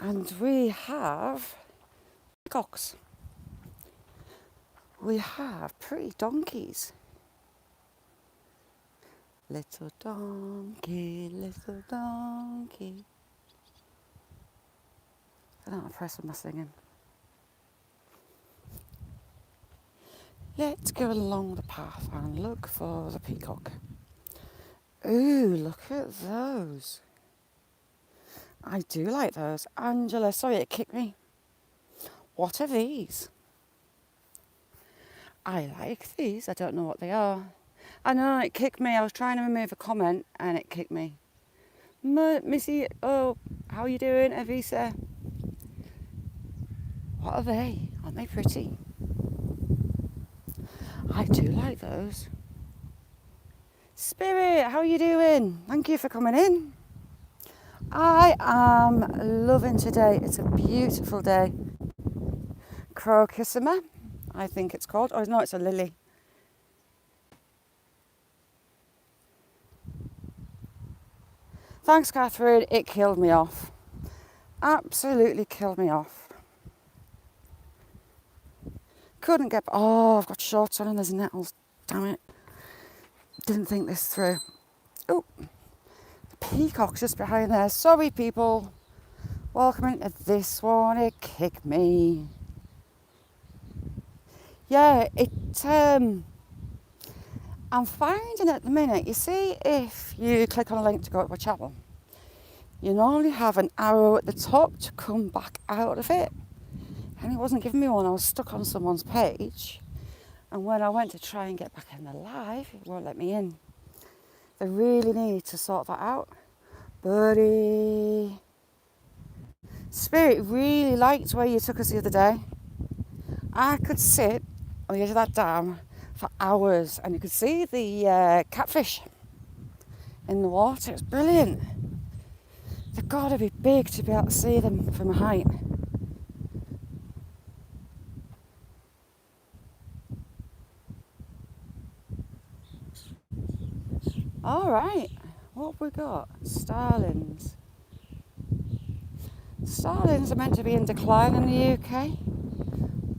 And we have peacocks. We have pretty donkeys. Little donkey, little donkey. I don't impress with my singing. Let's go along the path and look for the peacock. Ooh, look at those. I do like those. Angela, sorry it kicked me. What are these? I like these. I don't know what they are. I know it kicked me. I was trying to remove a comment and it kicked me. Missy, oh, how are you doing, Avisa? What are they? Aren't they pretty? I do like those. Spirit, how are you doing? Thank you for coming in. I am loving today. It's a beautiful day. Crocusima, I think it's called. Oh, no, it's a lily. Thanks, Catherine. It killed me off. Absolutely killed me off. Couldn't get... Oh, I've got shorts on and there's nettles. Damn it. Didn't think this through. Oh, the peacock's just behind there. Sorry, people. Welcome into this one. It kicked me. Yeah, I'm finding at the minute, you see, if you click on a link to go to a channel, you normally have an arrow at the top to come back out of it. And it wasn't giving me one. I was stuck on someone's page. And when I went to try and get back in the live, it won't let me in. They really need to sort that out. Buddy. Spirit really liked where you took us the other day. I could sit on the edge of that dam for hours and you could see the catfish in the water. It's brilliant. They've got to be big to be able to see them from a height. All right, what have we got? Starlings. Starlings are meant to be in decline in the UK,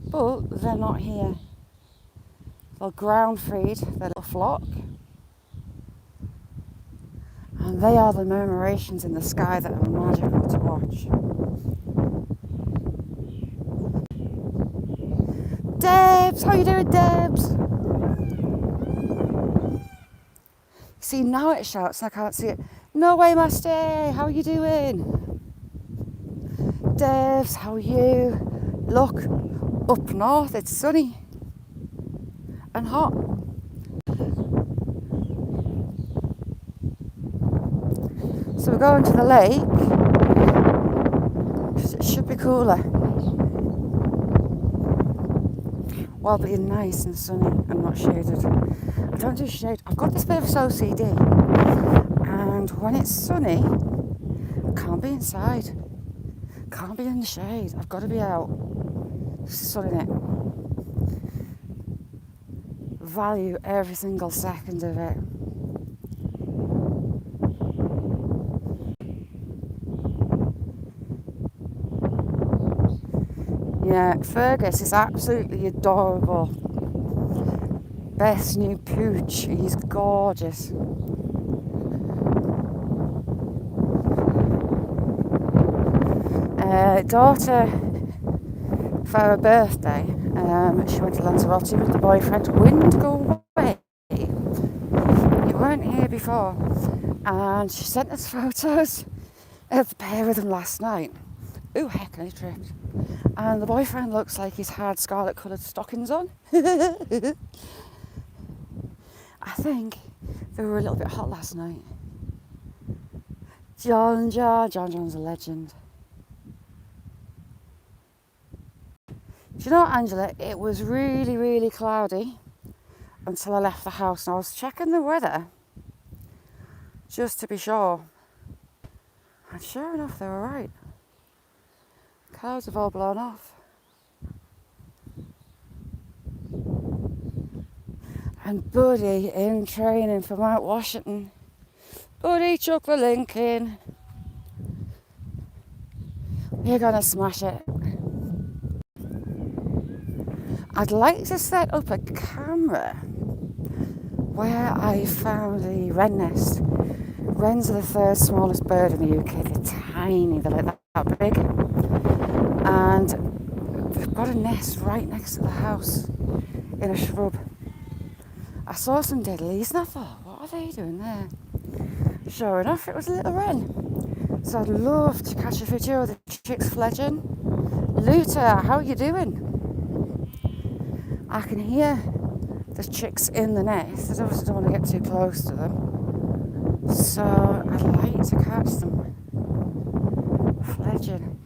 but they're not here. They'll ground feed their little flock. And they are the murmurations in the sky that are magical to watch. Debs, how you doing, Debs? See, now it shouts and I can't see it. No way, Master, how are you doing? Debs, how are you? Look, up north it's sunny and hot. So we're going to the lake because it should be cooler while being nice and sunny and not shaded. I don't do shade. I've got this bit of OCD, and when it's sunny, I can't be inside. Can't be in the shade. I've got to be out, sunning it. Value every single second of it. Yeah, Fergus is absolutely adorable. Best new pooch. He's gorgeous. Daughter, for her birthday, she went to Lanzarote with the boyfriend. Wind, go away. You weren't here before. And she sent us photos of the pair of them last night. Ooh, heck, I tripped. And the boyfriend looks like he's had scarlet coloured stockings on. I think they were a little bit hot last night. John's a legend. Do you know what, Angela? It was really, really cloudy until I left the house. And I was checking the weather just to be sure. And sure enough, they were right. Clouds have all blown off. And Buddy in training for Mount Washington. Buddy, chuck the link in. You're gonna smash it. I'd like to set up a camera where I found the wren nest. Wrens are the third smallest bird in the UK. They're tiny, they're like that big. And they've got a nest right next to the house in a shrub. I saw some dead leaves and I thought, what are they doing there? Sure enough, it was a little wren. So I'd love to catch a video of the chicks fledging. Luther, how are you doing? I can hear the chicks in the nest. I obviously don't want to get too close to them. So I'd like to catch them fledging.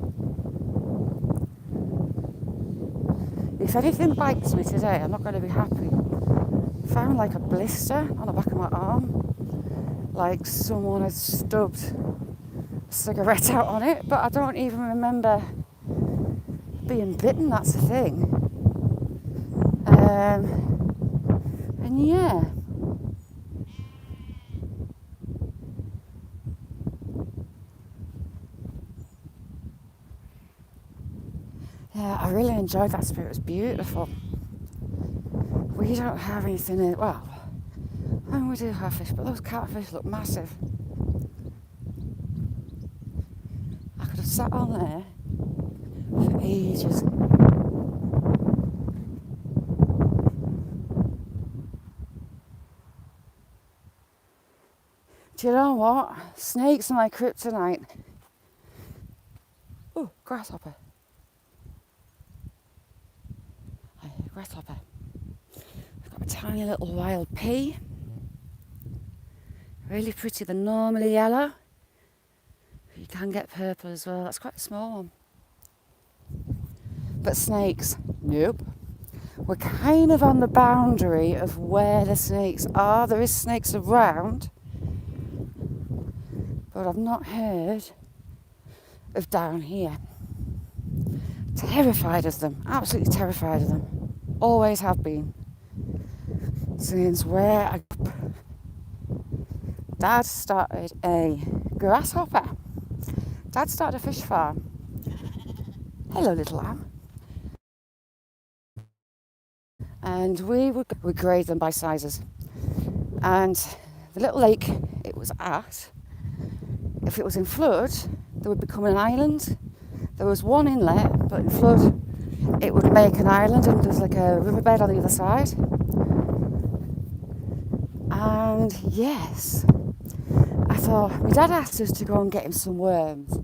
If anything bites me today, I'm not going to be happy. Found like a blister on the back of my arm, like someone had stubbed a cigarette out on it, but I don't even remember being bitten, that's the thing. And yeah. Yeah, I really enjoyed that spirit. It was beautiful. We don't have anything in, well, and we do have fish, but those catfish look massive. I could have sat on there for ages. Do you know what? Snakes are my kryptonite. Oh, grasshopper. Grasshopper. I've got a tiny little wild pea. Really pretty. They're normally yellow. You can get purple as well. That's quite a small one. But snakes, nope. We're kind of on the boundary of where the snakes are. There is snakes around, but I've not heard of down here. Terrified of them. Absolutely terrified of them. Always have been. Since where I grew up. Dad started a grasshopper. Dad started a fish farm. Hello, little lamb. And we would grade them by sizes. And the little lake it was at, if it was in flood, there would become an island. There was one inlet, but in flood, it would make an island, and there's like a riverbed on the other side. And yes, I thought, my dad asked us to go and get him some worms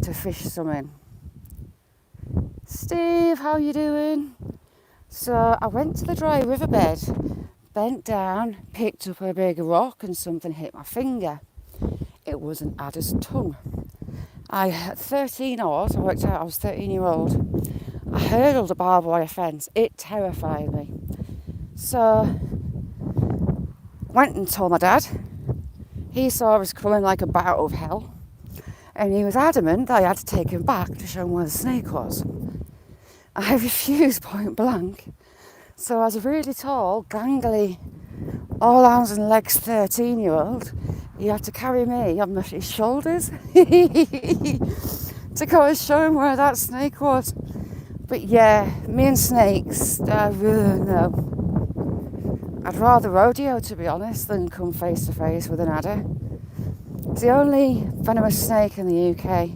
to fish some in. Steve, how you doing? So I went to the dry riverbed, bent down, picked up a big rock, and something hit my finger. It was an adder's tongue. At 13 odd, I worked out I was 13-year-old. I hurdled a barbed wire fence. It terrified me. So went and told my dad. He saw us coming like a bat out of hell, and he was adamant that I had to take him back to show him where the snake was. I refused point blank. So as a really tall, gangly, all arms and legs 13-year-old, he had to carry me on his shoulders to go and show him where that snake was. But yeah, me and snakes, no. I'd rather rodeo, to be honest, than come face to face with an adder. It's the only venomous snake in the UK.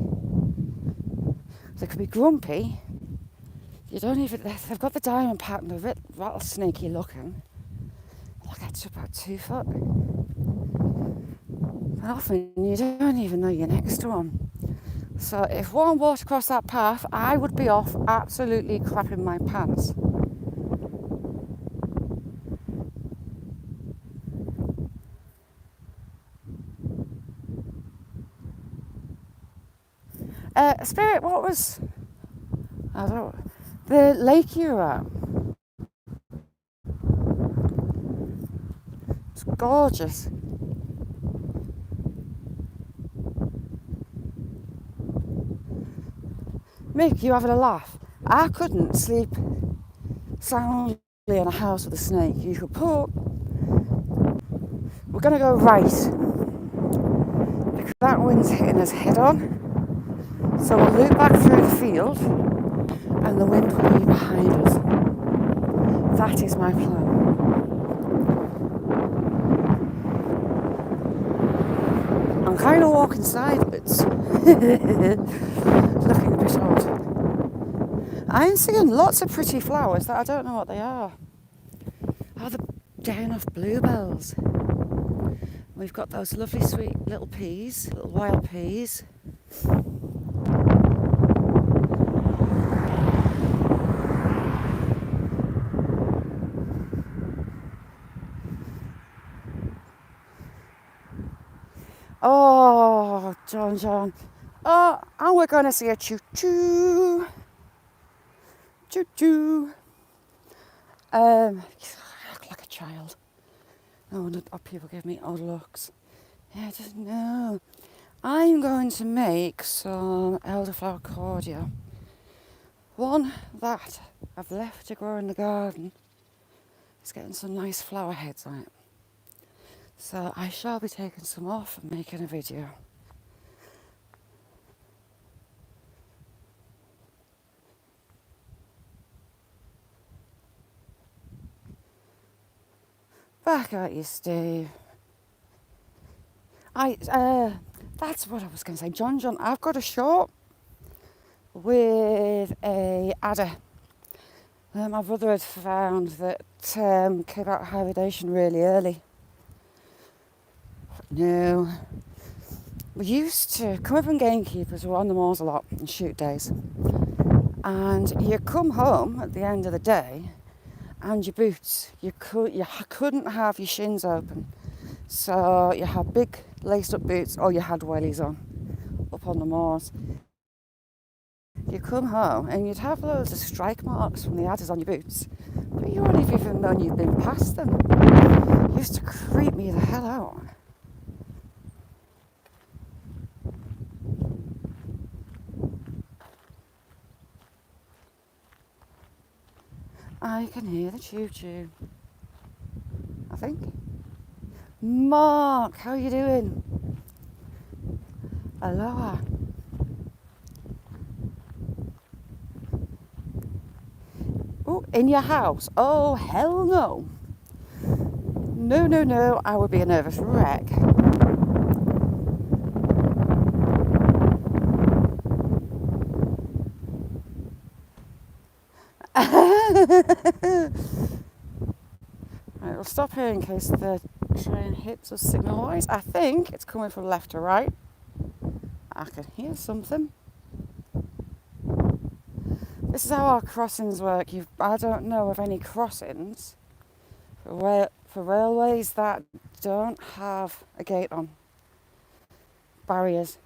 They can be grumpy. They've got the diamond pattern, they're a bit rattlesnakey looking. Like it's about 2 foot. And often you don't even know you're next to them. So if one walked across that path, I would be off absolutely crapping my pants. Spirit, what was... I don't know. The lake you were at. It's gorgeous. Mick, you having a laugh? I couldn't sleep soundly in a house with a snake. You could put... We're going to go right. that wind's hitting us head on. So we'll loop back through the field and the wind will be behind us. That is my plan. I'm kind of walking sideways. Looking a bit odd. I'm seeing lots of pretty flowers that I don't know what they are. Oh, the down off bluebells. We've got those lovely sweet little peas, little wild peas. Oh, John. Oh, and we're going to see a choo-choo. Choo-choo. I look like a child. Oh, people give me odd looks. Yeah, I just know. I'm going to make some elderflower cordial. One that I've left to grow in the garden. It's getting some nice flower heads on it. So I shall be taking some off and making a video. Back at you, Steve. That's what I was going to say. John, I've got a short with a adder. My brother had found that came out of hibernation really early. No. We used to come up from gamekeepers, we were on the moors a lot and shoot days. And you come home at the end of the day and your boots, you couldn't have your shins open. So you had big laced up boots or you had wellies on up on the moors. You come home and you'd have loads of strike marks from the adders on your boots, but you wouldn't have even known you'd been past them. It used to creep me the hell out. I can hear the choo-choo, I think. Mark, how are you doing? Aloha. Oh, in your house? Oh, hell no. No, I would be a nervous wreck. Right, we'll stop here in case the train hits us signal-wise. I think it's coming from left to right. I can hear something. This is how our crossings work. I don't know of any crossings for railways that don't have a gate on. Barriers.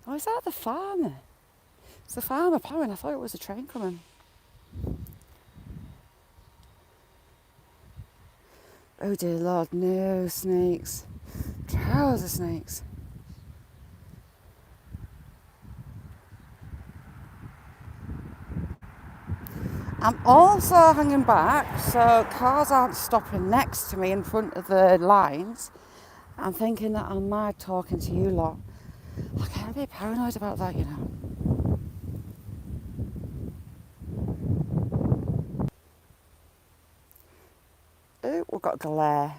Oh, is that the farmer? It's the farmer ploughing. I thought it was a train coming. Oh dear Lord, no snakes. Trouser snakes. I'm also hanging back so cars aren't stopping next to me in front of the lines. I'm thinking that I'm mad talking to you lot. I can't be paranoid about that, you know. Oh, we've got glare.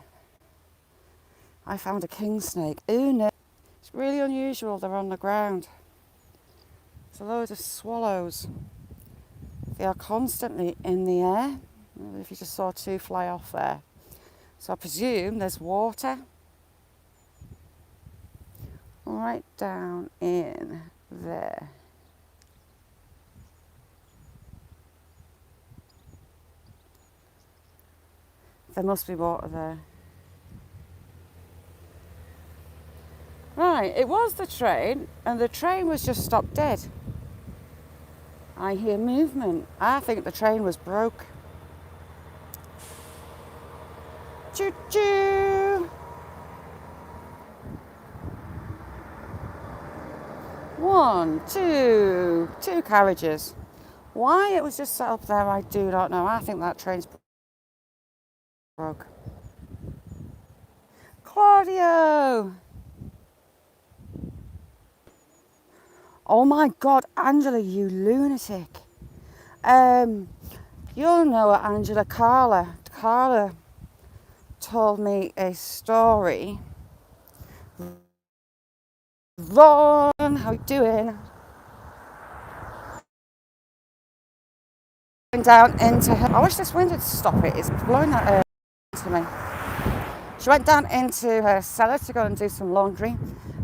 I found a king snake. Oh no. It's really unusual they're on the ground. There's a load of swallows. They are constantly in the air. If you just saw two fly off there. So I presume there's water right down in there. There must be water there. Right, it was the train, and the train was just stopped dead. I hear movement. I think the train was broke. Choo-choo! One, two carriages. Why it was just set up there, I do not know. I think that train's broke. Claudio! Oh my God, Angela, you lunatic. You'll know Angela. Carla told me a story. Ron, how you doing? Down into her. I wish this wind would stop it. It's blowing that air into me. She went down into her cellar to go and do some laundry,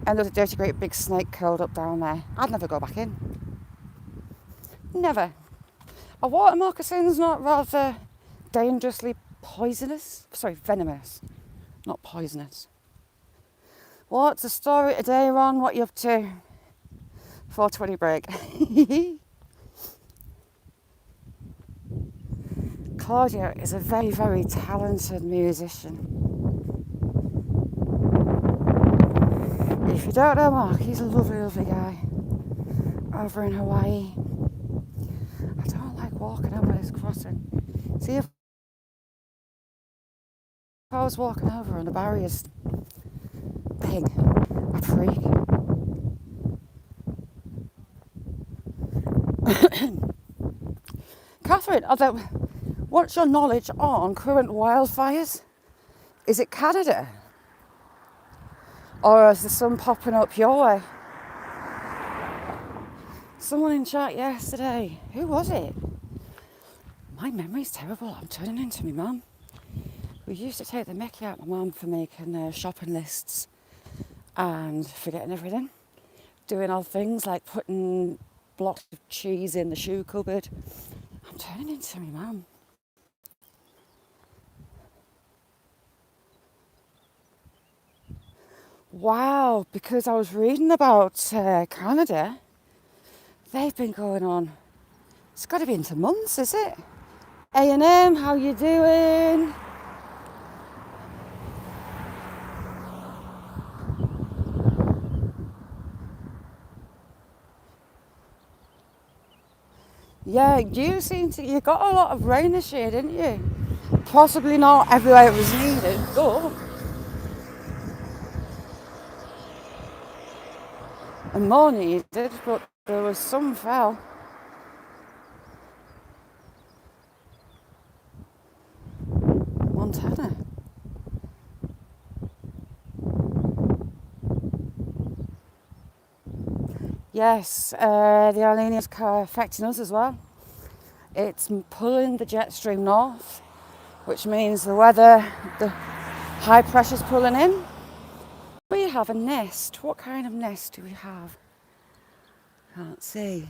and there was a dirty, great big snake curled up down there. I'd never go back in. Never. Are water moccasins not rather dangerously poisonous? Sorry, venomous, not poisonous. What's the story today, Ron? What you up to? 4:20 break. Claudia is a very, very talented musician. If you don't know Mark, he's a lovely, lovely guy over in Hawaii. I don't like walking over this crossing. See, if I was walking over and the barrier's big, I'd freak. Catherine, what's your knowledge on current wildfires? Is it Canada? Or is the sun popping up your way? Someone in chat yesterday. Who was it? My memory's terrible. I'm turning into my mum. We used to take the mickey out of my mum for making shopping lists and forgetting everything. Doing odd things like putting blocks of cheese in the shoe cupboard. I'm turning into my mum. Wow, because I was reading about Canada. They've been going on. It's got to be into months, is it? A&M, how you doing? Yeah, you got a lot of rain this year, didn't you? Possibly not everywhere it was needed, but and more needed, but there was some fell. Montana. Yes, the El Niño's affecting us as well. It's pulling the jet stream north, which means the high pressure's pulling in. We have a nest. What kind of nest do we have? Can't see.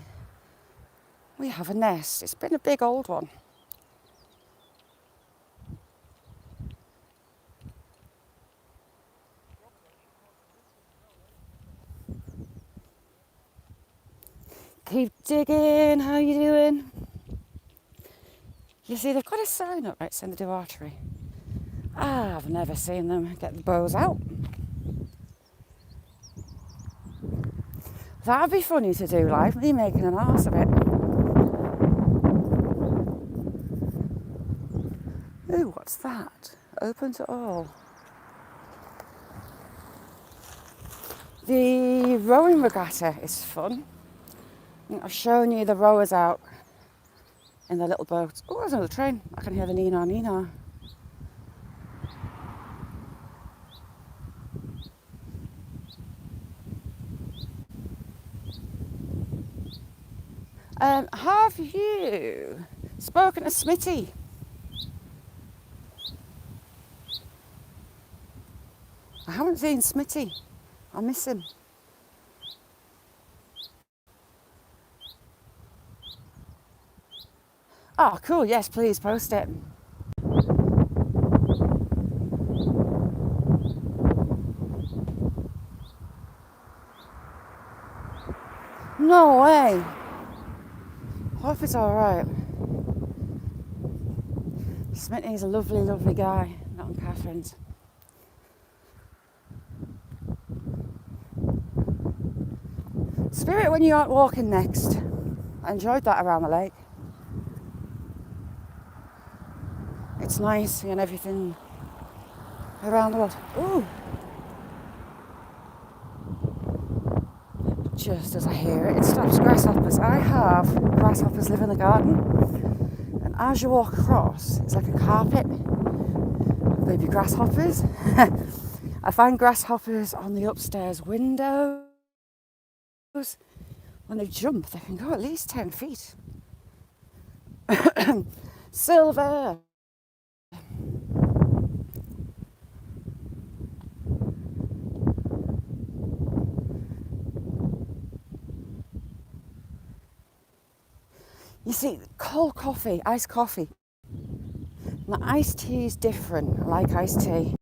We have a nest. It's been a big old one. Keep digging. How you doing? You see, they've got a sign up right saying they do archery. I've never seen them get the bows out. That'd be funny to do, like me making an arse of it. Ooh, what's that? Open to all. The rowing regatta is fun. I've shown you the rowers out in their little boats. Oh, there's another train. I can hear the Nina Nina. Have you spoken to Smitty? I haven't seen Smitty. I miss him. Oh, cool. Yes, please post it. No way. Hope it's all right. Smitty's a lovely, lovely guy. Not on Catherine's. Spirit when you aren't walking next. I enjoyed that around the lake. It's nice seeing everything around the world. Ooh. just as I hear it, it stops. Grasshoppers. I have grasshoppers live in the garden, and as you walk across, it's like a carpet. Baby grasshoppers. I find grasshoppers on the upstairs windows. When they jump, they can go at least 10 feet. Silver. You see, cold coffee, iced coffee. Now, iced tea is different. I like iced tea.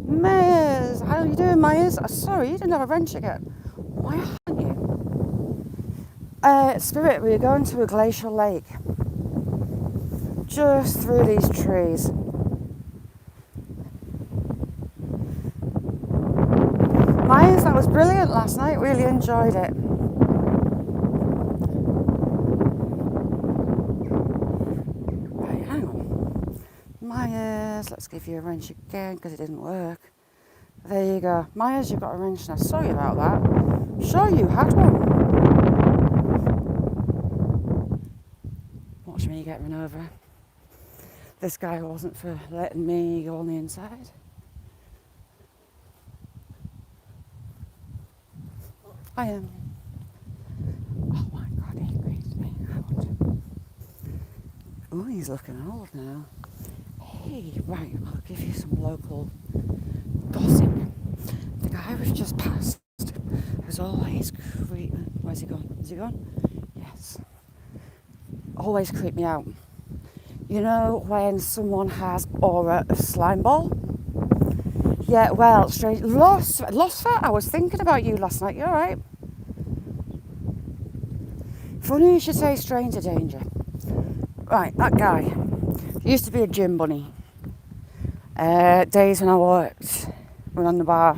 Myers, how are you doing, Myers? Oh, sorry, you didn't have a wrench again. Why haven't you? Spirit, we were going to a glacial lake. Just through these trees. Myers, that was brilliant last night. Really enjoyed it. Right, hang on. Myers, let's give you a wrench again because it didn't work. There you go. Myers, you've got a wrench now. Sorry about that. Sure you had one. Watch me get run over. This guy wasn't for letting me go on the inside. I am. Oh my God, he agreed me out. Oh, he's looking old now. Hey, right, I'll give you some local gossip. The guy we've just passed was always creeping. Where's he gone? Is he gone? Yes. Always creep me out. You know when someone has aura of slime ball? Yeah, well, strange. Lost I was thinking about you last night. You alright? Funny you should say stranger danger. Right, that guy used to be a gym bunny. Days when I worked on the bar.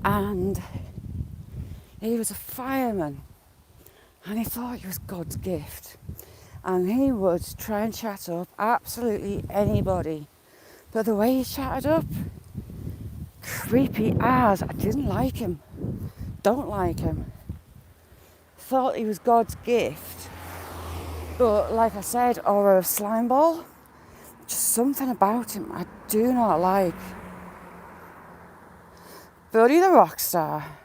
And he was a fireman. And he thought he was God's gift. And he would try and chat up absolutely anybody. But the way he chatted up, creepy as. I didn't like him. Don't like him. Thought he was God's gift. But like I said, aura of slime ball, just something about him I do not like. Buddy the rock star.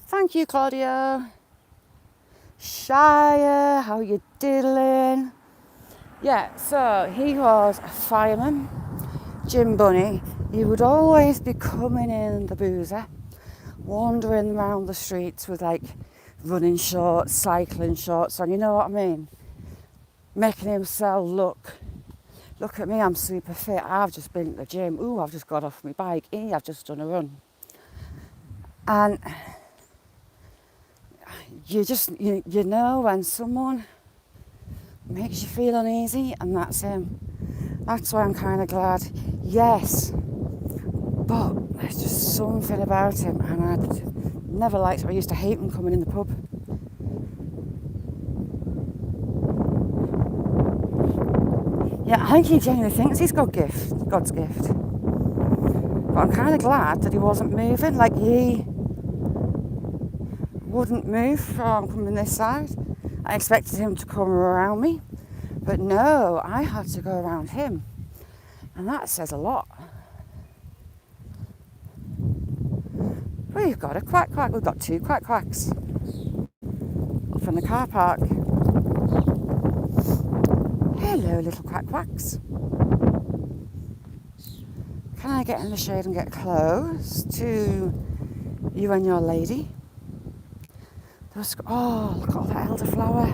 Thank you, Claudio. Shire, how you diddling? Yeah, so he was a fireman, gym bunny. He would always be coming in the boozer, wandering around the streets with like running shorts, cycling shorts on, you know what I mean? Making himself look at me, I'm super fit. I've just been to the gym. Ooh, I've just got off my bike. I've just done a run. And you know when someone makes you feel uneasy, and that's him. That's why I'm kind of glad. Yes, but there's just something about him, and I'd never liked him. I used to hate him coming in the pub. Yeah, I think he genuinely thinks he's God's gift. But I'm kind of glad that he wasn't moving. Like, he wouldn't move from coming this side. I expected him to come around me. But no, I had to go around him. And that says a lot. We've got a quack quack. We've got two quack quacks up in the car park. Hello, little quack quacks. Can I get in the shade and get close to you and your lady? Oh, look at all that elderflower.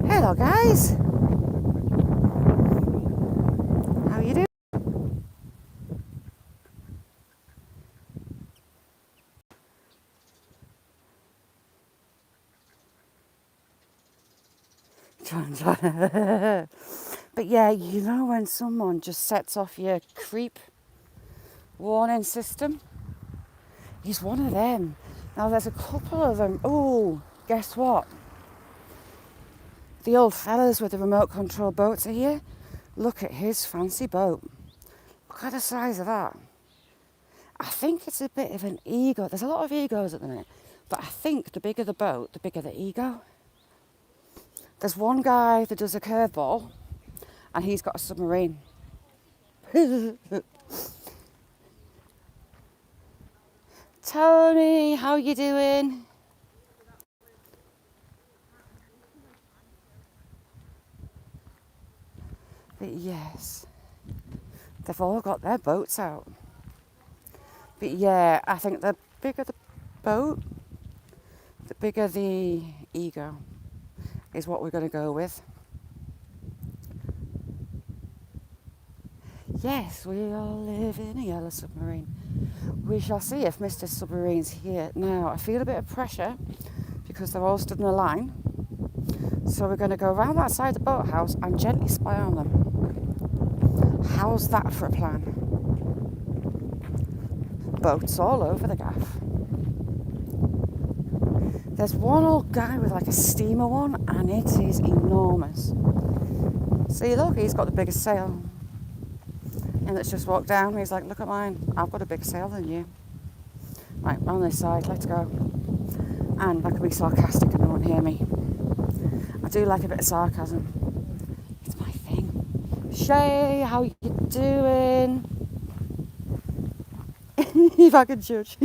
Hello, guys. How you doing? But yeah, you know when someone just sets off your creep warning system? He's one of them. Now there's a couple of them. Oh, guess what? The old fellas with the remote control boats are here. Look at his fancy boat. Look at the size of that. I think it's a bit of an ego. There's a lot of egos at the minute. But I think the bigger the boat, the bigger the ego. There's one guy that does a curveball and he's got a submarine. Tony, how you doing? But yes, they've all got their boats out. But yeah, I think the bigger the boat, the bigger the ego is what we're going to go with. Yes, we all live in a yellow submarine. We shall see if Mr. Submarine's here. Now, I feel a bit of pressure because they're all stood in a line. So we're going to go around that side of the boathouse and gently spy on them. How's that for a plan? Boats all over the gaff. There's one old guy with like a steamer one and it is enormous. See, look, he's got the biggest sail. And let's just walk down. He's like, look at mine. I've got a bigger sail than you. Right, on this side, let's go. And I can be sarcastic and they won't hear me. I do like a bit of sarcasm. It's my thing. Shay, how you doing? If I can judge.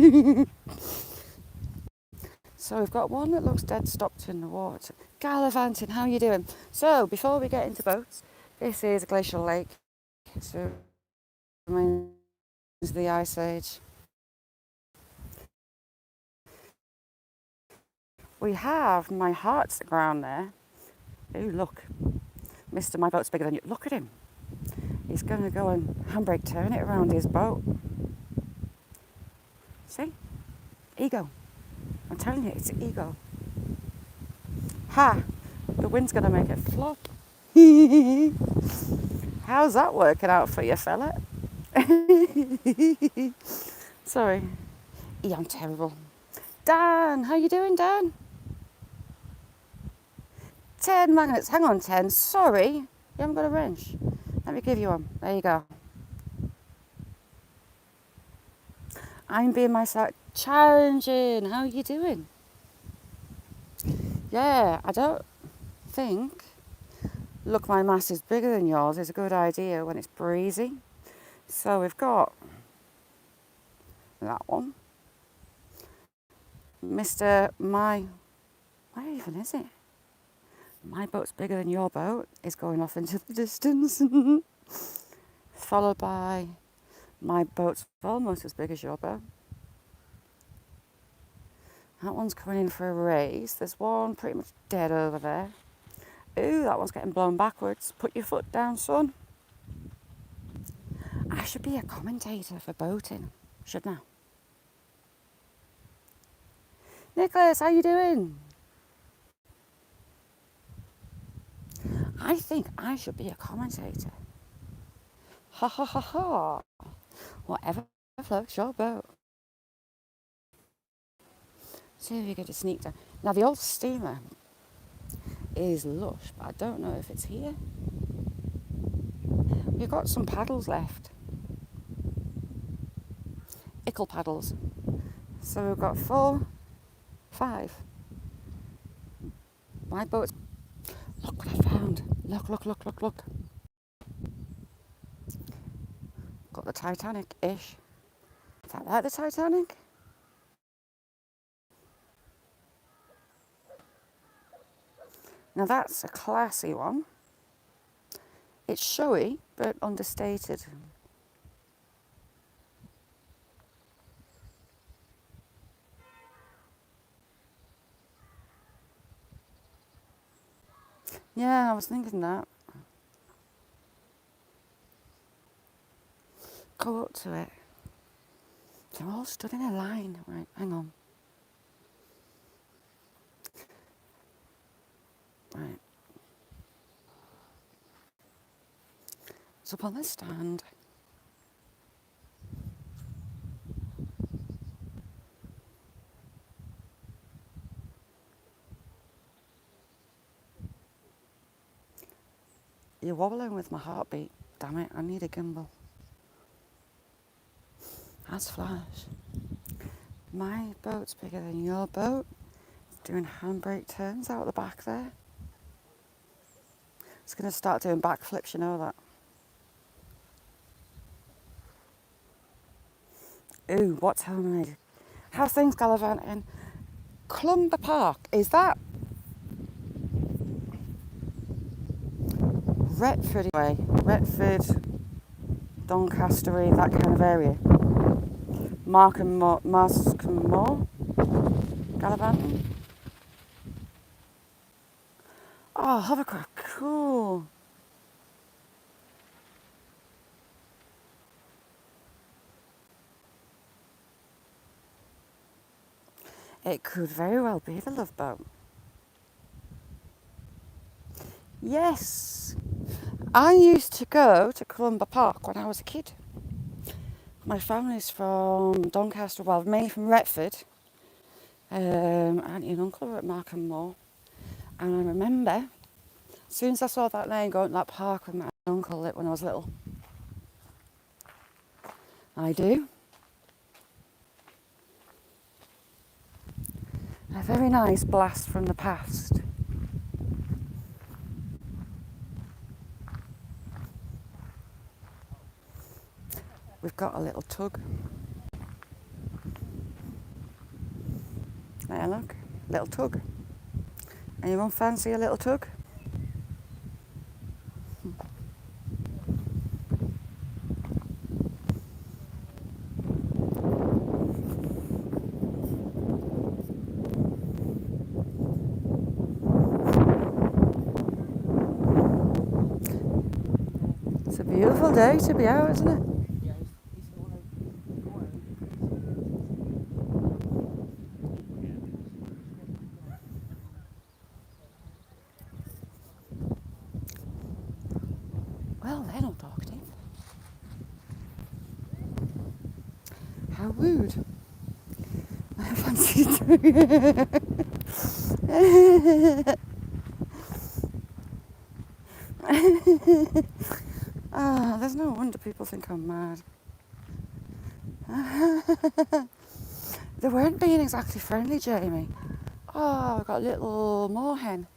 So we've got one that looks dead stopped in the water. Gallivanting, how you doing? So before we get into boats, this is a glacial lake. So reminds the Ice Age. We have my heart's ground there. Oh, look. Mister, my boat's bigger than you. Look at him. He's going to go and handbrake turn it around his boat. See? Ego. I'm telling you, it's ego. Ha! The wind's going to make it flop. How's that working out for you, fella? Sorry. I'm terrible. Dan, how you doing, Dan? 10 magnets. Hang on, 10. Sorry. You haven't got a wrench. Let me give you one. There you go. I'm being myself challenging. How are you doing? Yeah, I don't think look, my mass is bigger than yours is a good idea when it's breezy. So we've got that one. Mr. Where even is it? My boat's bigger than your boat is going off into the distance. Followed by my boat's almost as big as your boat. That one's coming in for a race. There's one pretty much dead over there. Ooh, that one's getting blown backwards. Put your foot down, son. I should be a commentator for boating, shouldn't I? Nicholas, how you doing? I think I should be a commentator. Ha ha ha ha. Whatever floats your boat. See if we get to sneak down. Now the old steamer is lush, but I don't know if it's here. We've got some paddles left. Ickle paddles. So we've got 4, 5. My boat's... Look what I found. Look, look, look, look, look. Got the Titanic-ish. Is that like the Titanic? Now that's a classy one. It's showy, but understated. Yeah, I was thinking that. Go up to it. They're all stood in a line. Right, hang on. Right. It's up on the stand. really wobbling with my heartbeat. Damn it, I need a gimbal. That's Flash. My boat's bigger than your boat. Doing handbrake turns out the back there. It's going to start doing backflips, you know that. Ooh, what's homemade? How's things gallivanting? Clumber Park, is that Retford way? Retford, Doncaster, that kind of area. Markham Moor, gallivanting. Oh, hovercraft, cool. It could very well be the Love Boat. Yes, I used to go to Clumber Park when I was a kid. My family's from Doncaster, well, mainly from Retford. Auntie and uncle were at Markham Moor. And I remember, as soon as I saw that lane going to that park with my uncle when I was little. I do. A very nice blast from the past. We've got a little tug. There, look, little tug. Anyone fancy a little tug? It's a beautiful day to be out, isn't it? Well, they're not talkative. How rude. I fancy doing Ah, there's no wonder people think I'm mad. They weren't being exactly friendly, Jamie. Oh, I've got a little moorhen.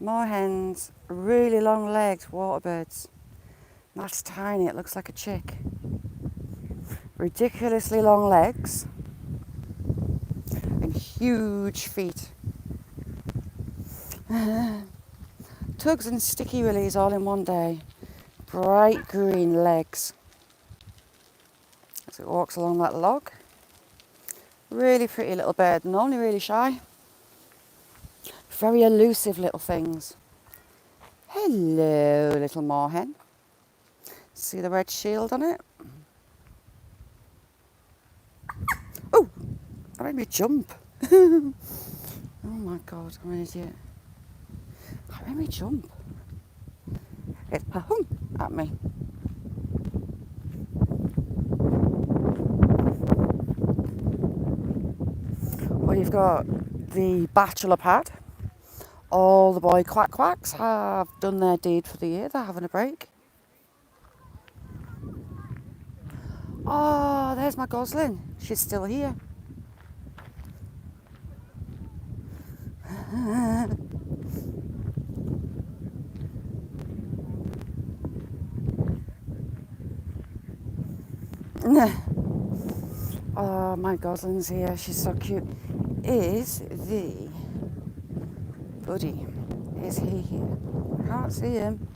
Moorhens, really long legs, waterbirds. That's tiny, it looks like a chick. Ridiculously long legs and huge feet. Tugs and sticky willies all in one day. Bright green legs. As it walks along that log. Really pretty little bird, and only really shy. Very elusive little things. Hello, little moorhen. See the red shield on it? Oh, that made me jump. Oh my God, I'm an idiot. That made me jump. It hum at me. Well, you've got the bachelor pad. All the boy quack quacks have done their deed for the year. They're having a break. Oh, there's my gosling. She's still here. Oh, my gosling's here. She's so cute. Is the Buddy? Is he here? I can't see him.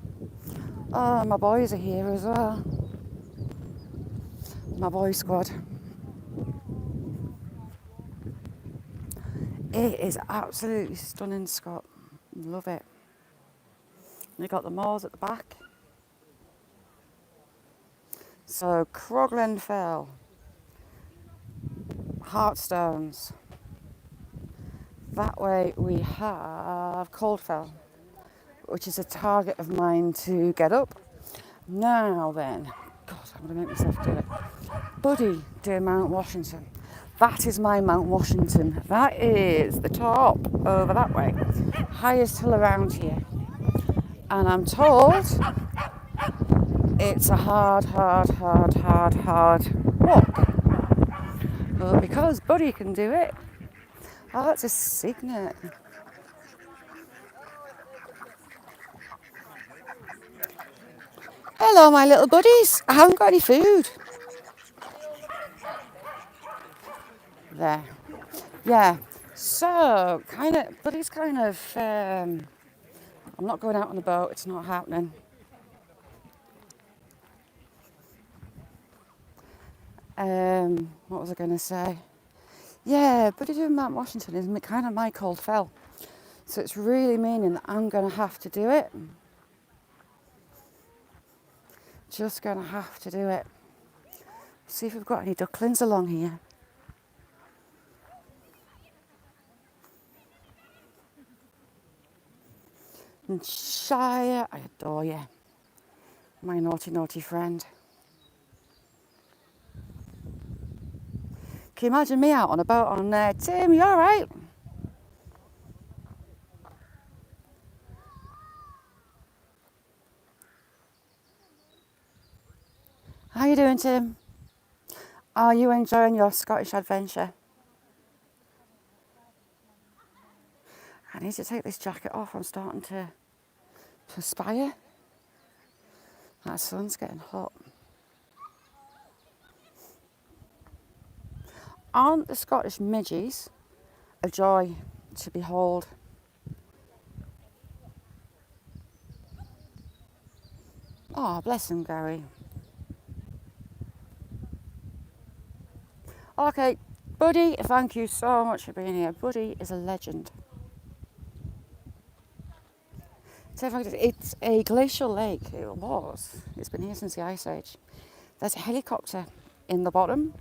Oh, my boys are here as well. My boy squad. It is absolutely stunning, Scott. Love it. You've got the moors at the back. So, Crogland Fell, Heartstones. That way we have Coldfell, which is a target of mine to get up. Now then, God, I'm going to make myself do it. Buddy, dear Mount Washington. That is my Mount Washington. That is the top over that way. Highest hill around here. And I'm told it's a hard walk. But because Buddy can do it, oh, that's a signet. Hello, my little buddies. I haven't got any food. There. Yeah. So, Buddy's I'm not going out on the boat. It's not happening. What was I going to say? Yeah, Buddy doing Mount Washington is kind of my cold fell. So it's really meaning that I'm going to have to do it. Just going to have to do it. See if we've got any ducklings along here. And Shire, I adore you. My naughty friend. Can you imagine me out on a boat on there? Tim, you alright? How you doing, Tim? Are you enjoying your Scottish adventure? I need to take this jacket off. I'm starting to perspire. That sun's getting hot. Aren't the Scottish midges a joy to behold? Oh, bless him, Gary. Okay, Buddy, thank you so much for being here. Buddy is a legend. It's a glacial lake. It was. It's been here since the Ice Age. There's a helicopter in the bottom.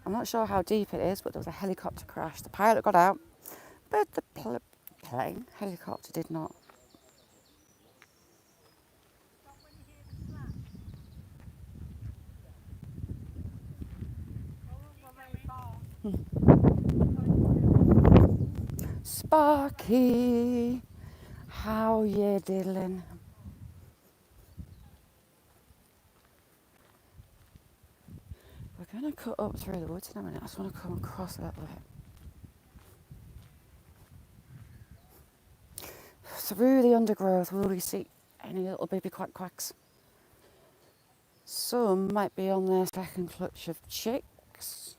I'm not sure how deep it is, but there was a helicopter crash. The pilot got out, but the helicopter did not. Sparky, how you diddling? We're going to cut up through the woods in a minute. I just want to come across a little bit. Through the undergrowth, will we see any little baby quacks? Some might be on their second clutch of chicks.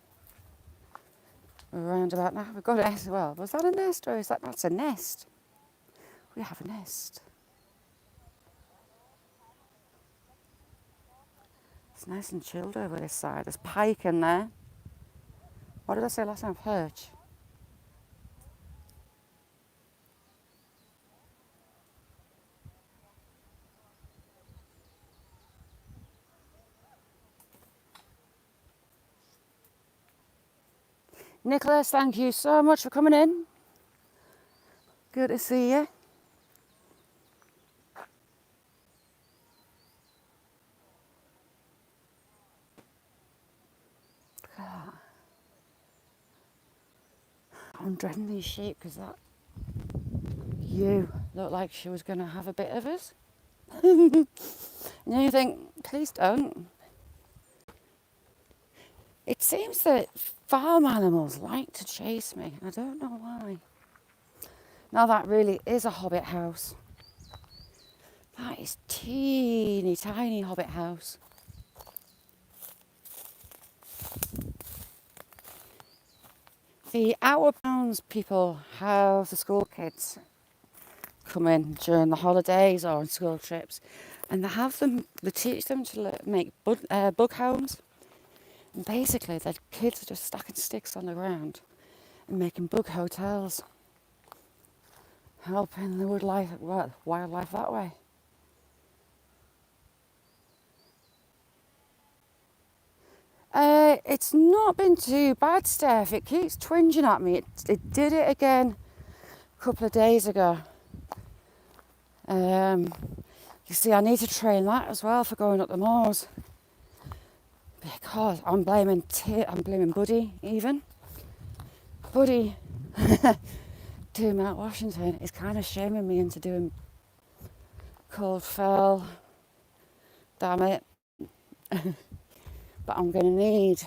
Around about now. We've got a nest. Well, was that a nest or is that's a nest? We have a nest. It's nice and chilled over this side. There's pike in there. What did I say last time? Perch. Nicholas, thank you so much for coming in. Good to see you. I'm dreading these sheep because that ewe looked like she was going to have a bit of us. And then you think, please don't. It seems that farm animals like to chase me. I don't know why. Now that really is a hobbit house. That is teeny tiny hobbit house. The Outward Bounds people have the school kids come in during the holidays or on school trips, and they teach them to make bug homes. And basically, the kids are just stacking sticks on the ground and making bug hotels, helping the wildlife that way. It's not been too bad, Steph. It keeps twinging at me. It did it again a couple of days ago. You see, I need to train that as well for going up the moors. Because I'm blaming Buddy even. buddy doing Mount Washington is kind of shaming me into doing Cold Fell. Damn it. But I'm going to need...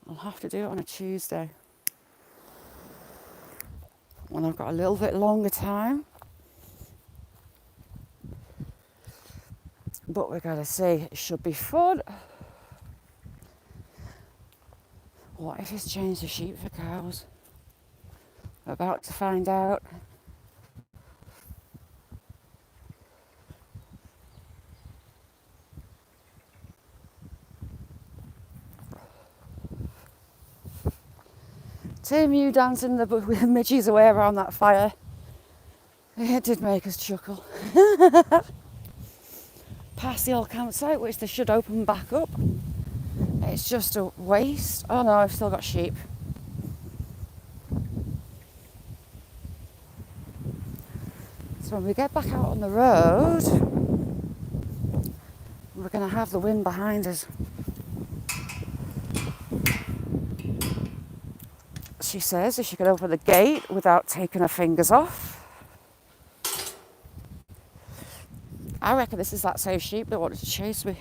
I'll have to do it on a Tuesday when I've got a little bit longer time. But we've got to see. It should be fun. What if it's changed the sheep for cows? We're about to find out. Tim, you dancing with the midges away around that fire. It did make us chuckle. Past the old campsite, which they should open back up. It's just a waste. Oh no, I've still got sheep. So when we get back out on the road, we're going to have the wind behind us. She says if she could open the gate without taking her fingers off. I reckon this is that same sheep that wanted to chase me.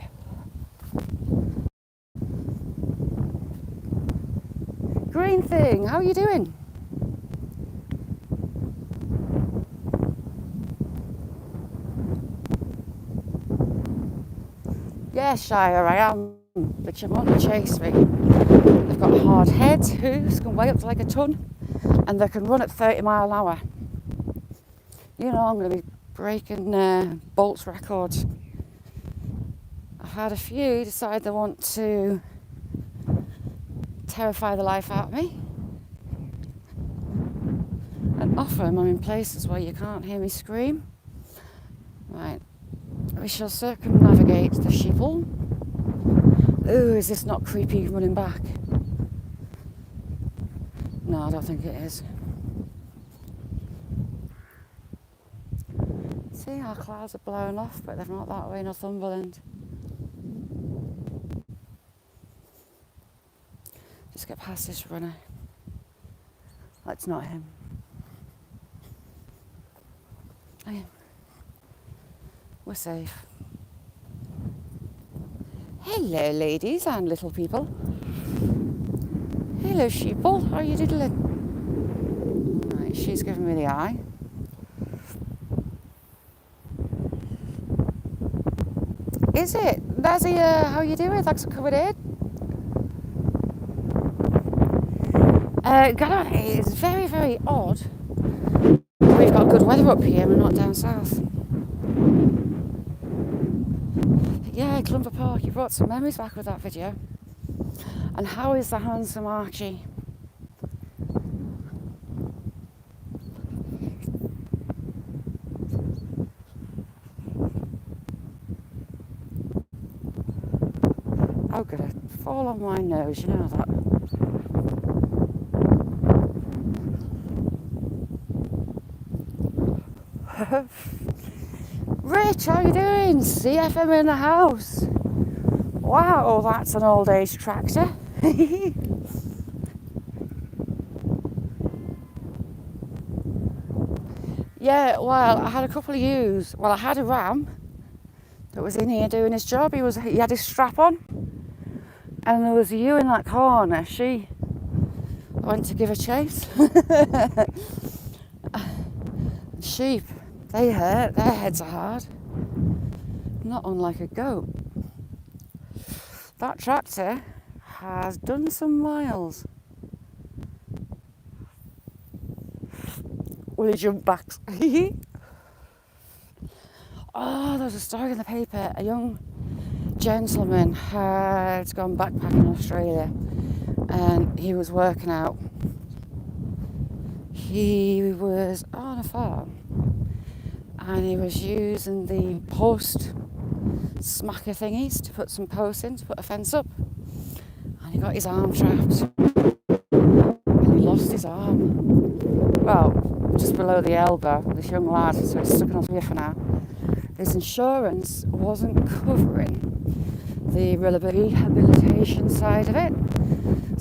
Green thing, how are you doing? Yeah, Shire, I am. But you want to chase me. They've got hard heads, hooves, can weigh up to like a ton, and they can run at 30 mile an hour. You know, I'm going to be breaking Bolt's records. I've had a few decide they want to terrify the life out of me. And often I'm in places where you can't hear me scream. Right, we shall circumnavigate the sheeple. Ooh, is this not creepy running back? No, I don't think it is. See, our clouds are blowing off, but they're not that way in Northumberland. Just get past this runner. That's not him. Okay. We're safe. Hello, ladies and little people. Hello, sheeple. How are you diddling? Right, she's giving me the eye. Is it? There's how you doing? Thanks for coming in. God, it's very, very odd. We've got good weather up here and not down south. Yeah, Clumber Park, you brought some memories back with that video. And how is the handsome Archie? I'm gonna fall on my nose, you know that. Rich, how you doing? CFM in the house. Wow, that's an old age tractor. Yeah, well, I had a couple of ewes. Well, I had a ram that was in here doing his job. He had his strap on, and there was a ewe in that corner. She went to give a chase. Sheep, they hurt. Their heads are hard. Not unlike a goat. That tractor has done some miles. Will he jump back? Oh, there was a story in the paper. A young gentleman had gone backpacking in Australia and he was working out. He was on a farm and he was using the post smacker thingies to put some posts in, to put a fence up. And he got his arm trapped. And he lost his arm. Well, just below the elbow, this young lad, so he's stuck on here for now. His insurance wasn't covering the rehabilitation side of it.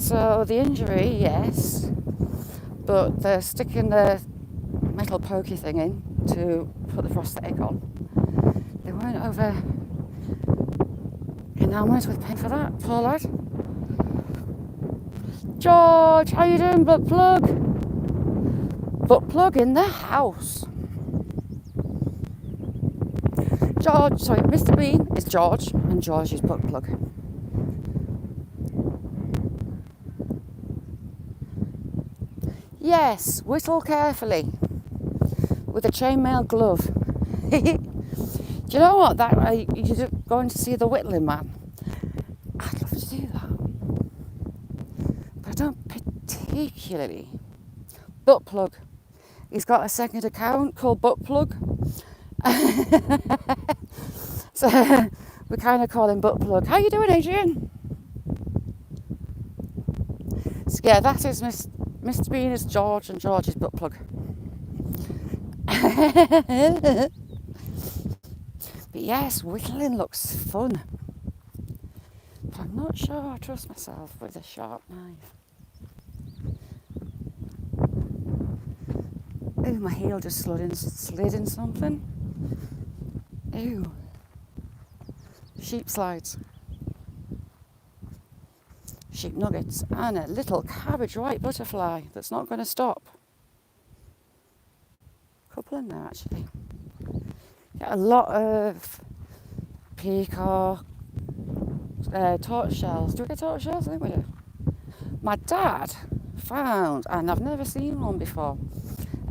So the injury, yes, but they're sticking the metal pokey thing in to put the prosthetic on. They weren't over enamoured with pain for that, poor lad. George, how you doing, butt plug? Butt plug in the house. George, sorry, Mr. Bean is George, and George is butt plug. Yes, whistle carefully with a chainmail glove. Do you know what? You're going to see the whittling man. I'd love to do that, but I don't particularly. Butt plug. He's got a second account called Butt Plug. So we kind of call him Butt Plug. How you doing, Adrian? So yeah, that is Mr. Bean is George, and George is Butt Plug. But yes, whittling looks fun. But I'm not sure I trust myself with a sharp knife. Ooh, my heel just slid in something. Ooh. Sheep slides. Sheep nuggets. And a little cabbage white butterfly that's not going to stop. Couple in there, actually. Get a lot of peacock, tortoise shells. Do we get tortoise shells? I think we do. My dad found, and I've never seen one before,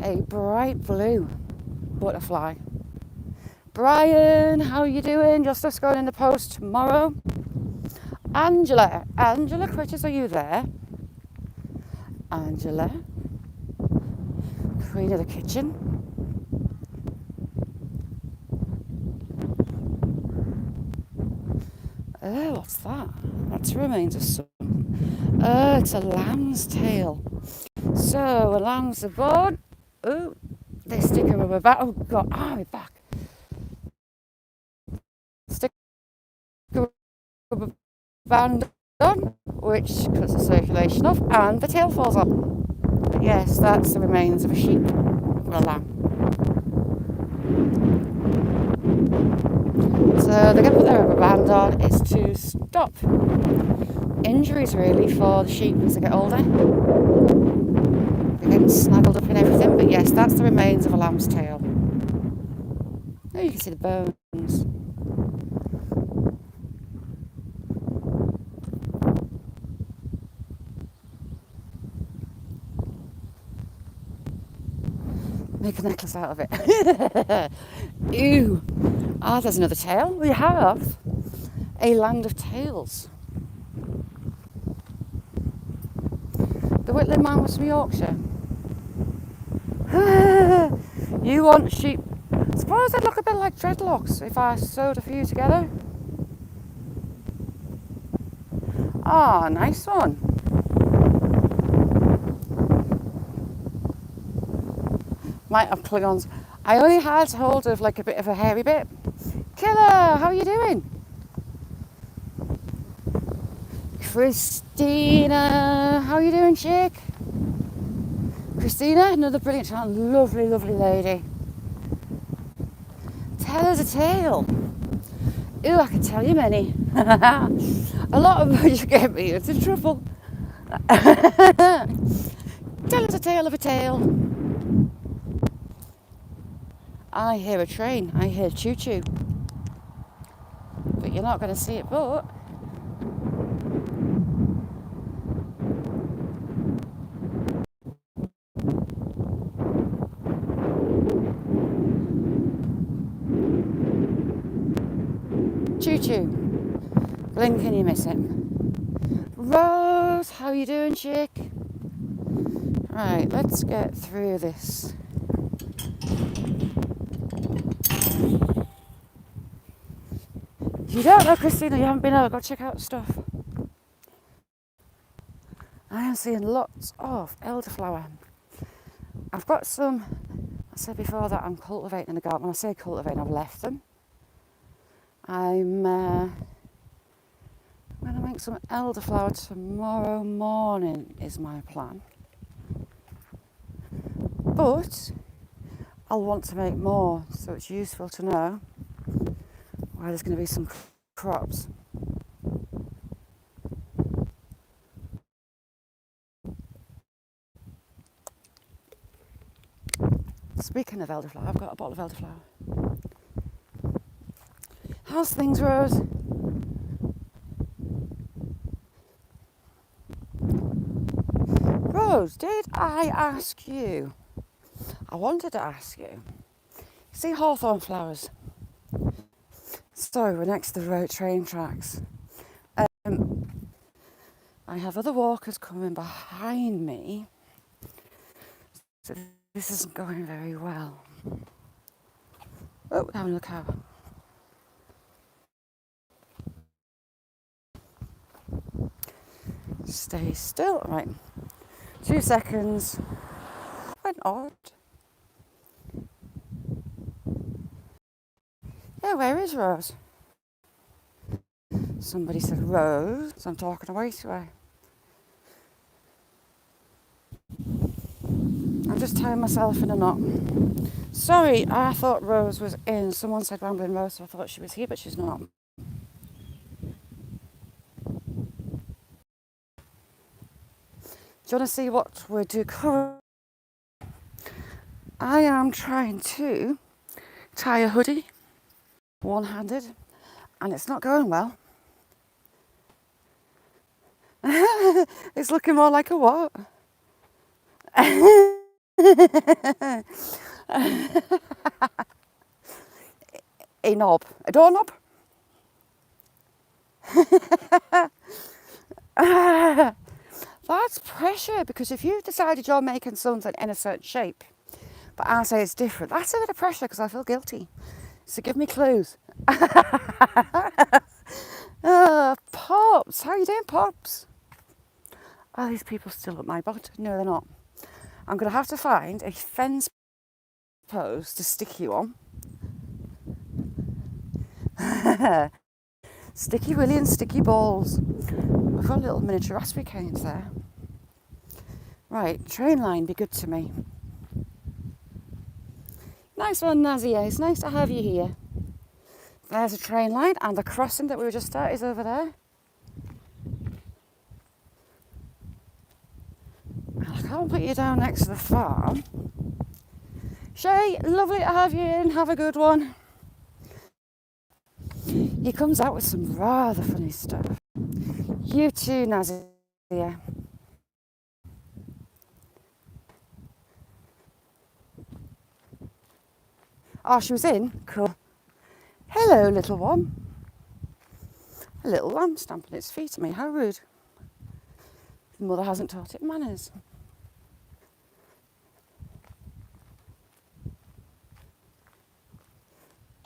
a bright blue butterfly. Brian, how are you doing? Your stuff's going in the post tomorrow. Angela Critters, are you there? Angela, queen of the kitchen. Oh, what's that? That's remains of some. Oh, it's a lamb's tail. So, a lamb's aboard. Oh, they stick a rubber band. Oh, God, my back. Stick a rubber band on, which cuts the circulation off, and the tail falls off. But yes, that's the remains of a sheep or a lamb. So they're going to put their rubber band on. It's to stop injuries, really, for the sheep as they get older. They're getting snuggled up in everything. But yes, that's the remains of a lamb's tail. There you can see the bones. Make a necklace out of it. Ew. There's another tail. We have a land of tails. The whittling man was from Yorkshire. You want sheep? I suppose they'd look a bit like dreadlocks if I sewed a few together. Nice one. Might have Klingons. I only had hold of like a bit of a hairy bit. Killer, how are you doing? Christina, how are you doing, chick? Christina, another brilliant channel, lovely, lovely lady. Tell us a tale. Ooh, I can tell you many. A lot of them you get me into trouble. Tell us a tale of a tale. I hear a train. I hear choo-choo. But you're not going to see it, but... Choo-choo. Blink and you miss him. Rose, how you doing, chick? Right, let's get through this. You don't know, Christina, you haven't been over, go check out stuff. I am seeing lots of elderflower. I've got some, I said before that I'm cultivating in the garden. When I say cultivating, I've left them. I'm I'm going to make some elderflower tomorrow morning is my plan. But I'll want to make more, so it's useful to know where there's going to be some crops. Speaking of elderflower, I've got a bottle of elderflower. How's things, Rose? Rose, did I ask you? I wanted to ask you. See hawthorn flowers? So we're next to the road train tracks. I have other walkers coming behind me, so this isn't going very well. Oh, having a cow. Stay still. Right. 2 seconds. Quite odd. Yeah, where is Rose? Somebody said Rose, so I'm talking away to her. I'm just tying myself in a knot. Sorry, I thought Rose was in. Someone said Rambling Rose, so I thought she was here, but she's not. Do you want to see what we're doing? I am trying to tie a hoodie, one-handed, and it's not going well. It's looking more like a what? A knob. A doorknob? That's pressure, because if you've decided you're making something in a certain shape, but I say it's different, that's a bit of pressure because I feel guilty. So give me clues. Pops, how are you doing, Pops? Are these people still at my butt? No, they're not. I'm going to have to find a fence post to stick you on. Sticky Willy and sticky balls. We've got little miniature raspberry canes there. Right, train line, be good to me. Nice one, Nazia. It's nice to have you here. There's a train line, and the crossing that we were just at is over there. I can't put you down next to the farm. Shay, lovely to have you in. Have a good one. He comes out with some rather funny stuff. You too, Nazia. Oh, she was in? Cool. Hello, little one. A little lamb stamping its feet at me. How rude. The mother hasn't taught it manners.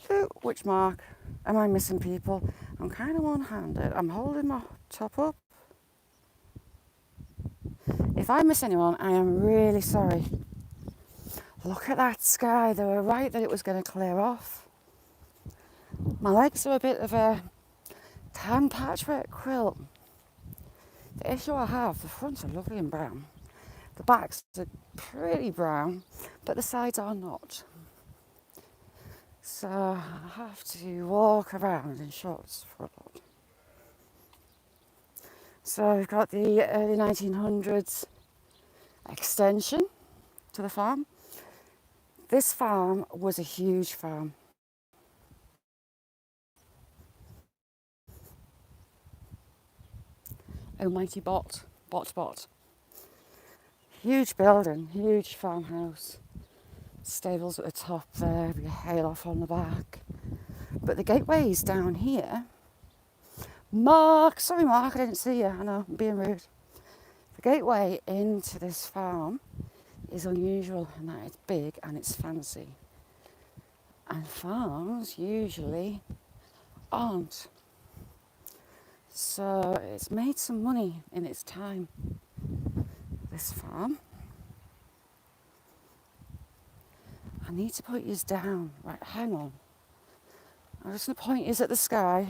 Ooh, which mark? Am I missing people? I'm kind of one-handed. I'm holding my top up. If I miss anyone, I am really sorry. Look at that sky. They were right that it was going to clear off. My legs are a bit of a tan patchwork quilt. The issue I have, the fronts are lovely and brown. The backs are pretty brown, but the sides are not. So I have to walk around in shorts for a lot. So we've got the early 1900s extension to the farm. This farm was a huge farm. Almighty bot. Huge building, huge farmhouse. Stables at the top there, with a hayloft on the back. But the gateway is down here. Mark, sorry Mark, I didn't see you. I know, I'm being rude. The gateway into this farm is unusual in that it's big and it's fancy. And farms usually aren't. So it's made some money in its time, this farm. I need to put yous down. Right, hang on. I'm just going to point yous at the sky.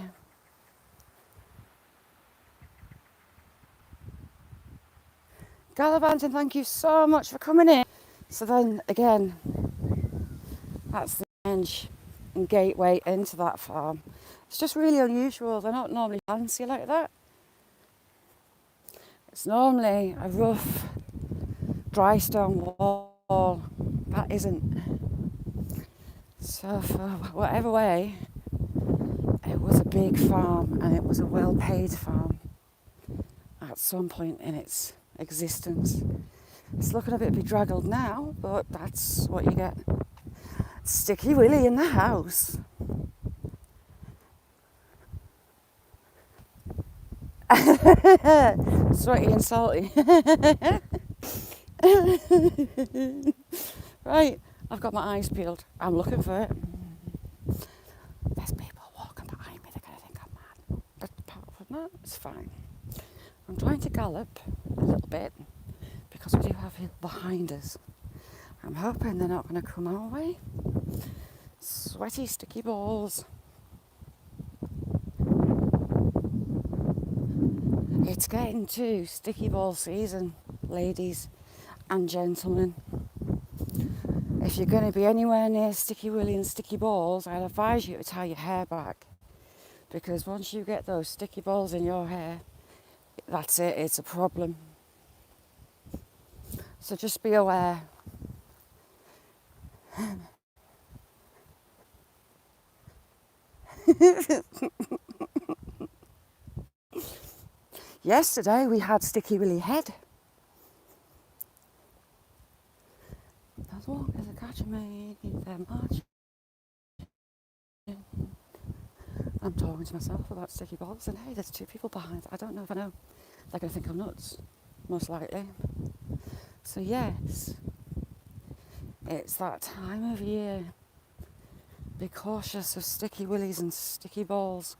Gallivanting, thank you so much for coming in. So then again, that's the edge and gateway into that farm. It's just really unusual. They're not normally fancy like that. It's normally a rough, dry stone wall. That isn't. So for whatever way, it was a big farm and it was a well-paid farm at some point in its existence. It's looking a bit bedraggled now, but that's what you get. Sticky Willie in the house. Sweaty and salty. Right, I've got my eyes peeled. I'm looking for it. There's people walking behind me. They're going to think I'm mad. But apart from that, it's fine. I'm trying to gallop a little bit because we do have people behind us. I'm hoping they're not going to come our way. Sweaty, sticky balls. It's getting to sticky ball season, ladies and gentlemen. If you're going to be anywhere near Sticky Willie and sticky balls, I'd advise you to tie your hair back. Because once you get those sticky balls in your hair, that's it, it's a problem. So just be aware. Yesterday we had Sticky Willie head. As long as a catcher made them march. I'm talking to myself about sticky balls, and hey, there's two people behind. I don't know if I know. They're going to think I'm nuts, most likely. So yes, it's that time of year. Be cautious of sticky willies and sticky balls.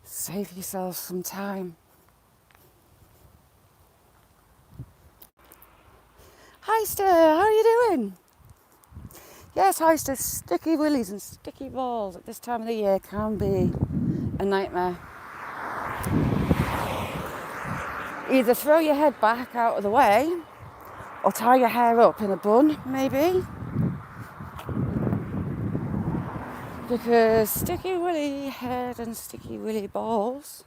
Save yourself some time. Heister, how are you doing? Yes, Heister, sticky willies and sticky balls at this time of the year can be a nightmare. Either throw your head back out of the way or tie your hair up in a bun, maybe. Because sticky willy head and sticky willy balls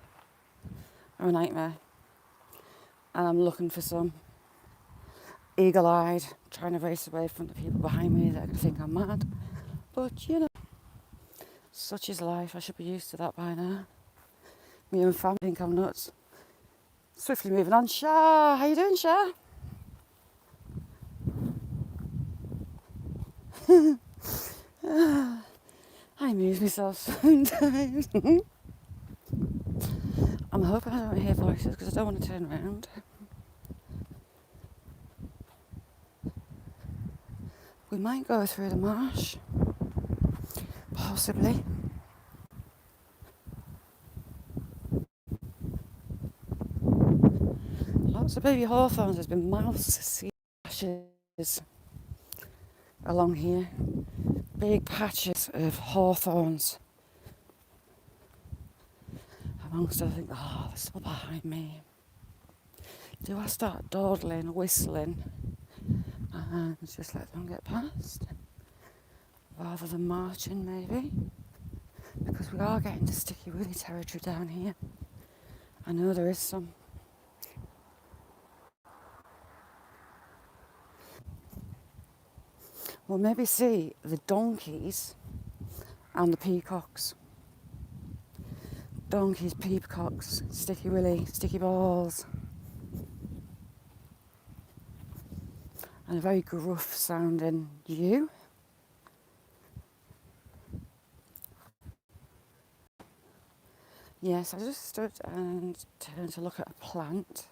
are a nightmare. And I'm looking for some. Eagle-eyed, trying to race away from the people behind me that are going to think I'm mad. But, you know, such is life. I should be used to that by now. Me and family think I'm nuts. Swiftly moving on. Shah, how you doing, Shah? I amuse myself sometimes. I'm hoping I don't hear voices because I don't want to turn around. We might go through the marsh, possibly. Lots of baby hawthorns. There's been mouse seed patches along here. Big patches of hawthorns. Amongst other things, oh, they're still behind me. Do I start dawdling, whistling, and just let them get past? Rather than marching, maybe? Because we are getting to sticky willy territory down here. I know there is some. We'll maybe see the donkeys and the peacocks. Donkeys, peacocks, sticky willy, sticky balls. And a very gruff sounding ewe. Yes, I just stood and turned to look at a plant.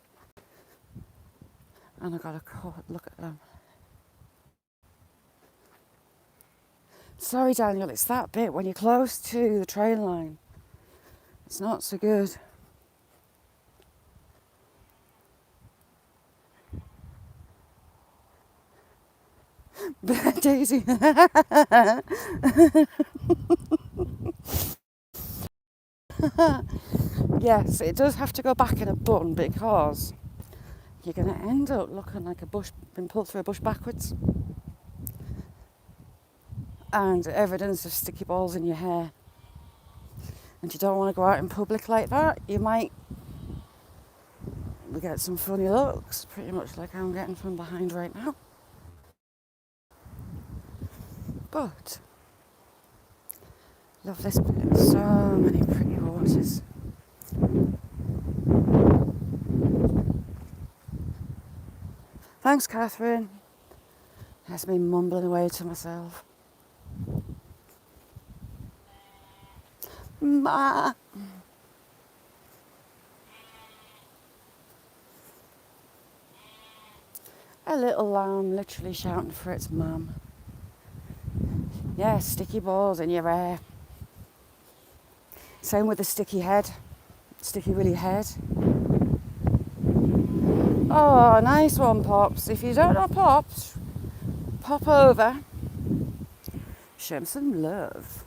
And I got a look at them. Sorry, Daniel, it's that bit when you're close to the train line. It's not so good. Daisy. Yes, it does have to go back in a bun because you're going to end up looking like a bush, been pulled through a bush backwards. And evidence of sticky balls in your hair. And you don't want to go out in public like that. You might get some funny looks, pretty much like I'm getting from behind right now. But love this bit. So many pretty waters. Thanks, Catherine. That's me mumbling away to myself. Ma. A little lamb literally shouting for its mum. Yeah, sticky balls in your hair. Same with the sticky head. Sticky willy head. Oh, nice one, Pops. If you don't know Pops, pop over. Show him some love.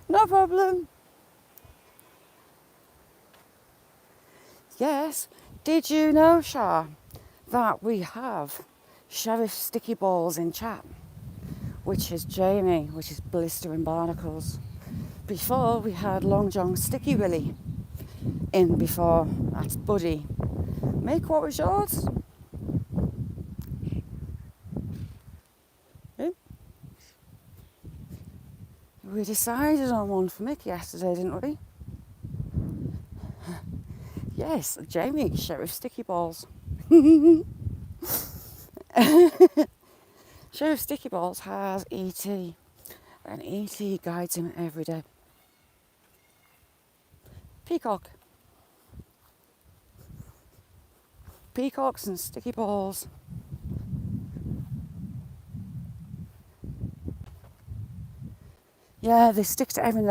No problem. Yes. Did you know, Shah, that we have Sheriff Sticky Balls in chat, which is Jamie, which is Blistering Barnacles. Before we had Long John Sticky Willy in before. That's Buddy. Mick, what was yours? We decided on one for Mick yesterday, didn't we? Yes, Jamie, Sheriff Sticky Balls. Sheriff Sticky Balls has E.T. and E.T. guides him every day. Peacock. Peacocks and sticky balls. Yeah, they stick to everything.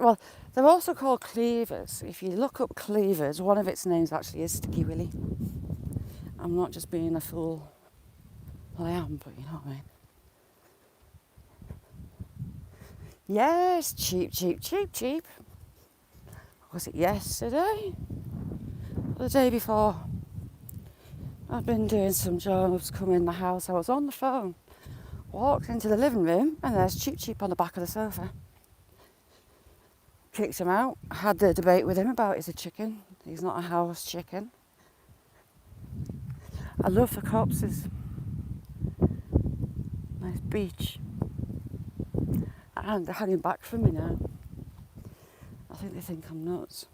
Well, they're also called cleavers. If you look up cleavers, one of its names actually is Sticky Willy. I'm not just being a fool. Well, I am, but you know what I mean. Yes, cheap, cheap, cheap, cheap. Was it yesterday? Or the day before? I've been doing some jobs, come in the house. I was on the phone, walked into the living room, and there's Cheap Cheap on the back of the sofa. Kicked him out. Had the debate with him about he's a chicken. He's not a house chicken. I love the copses. Nice beach. And they're heading back from me now. I think they think I'm nuts.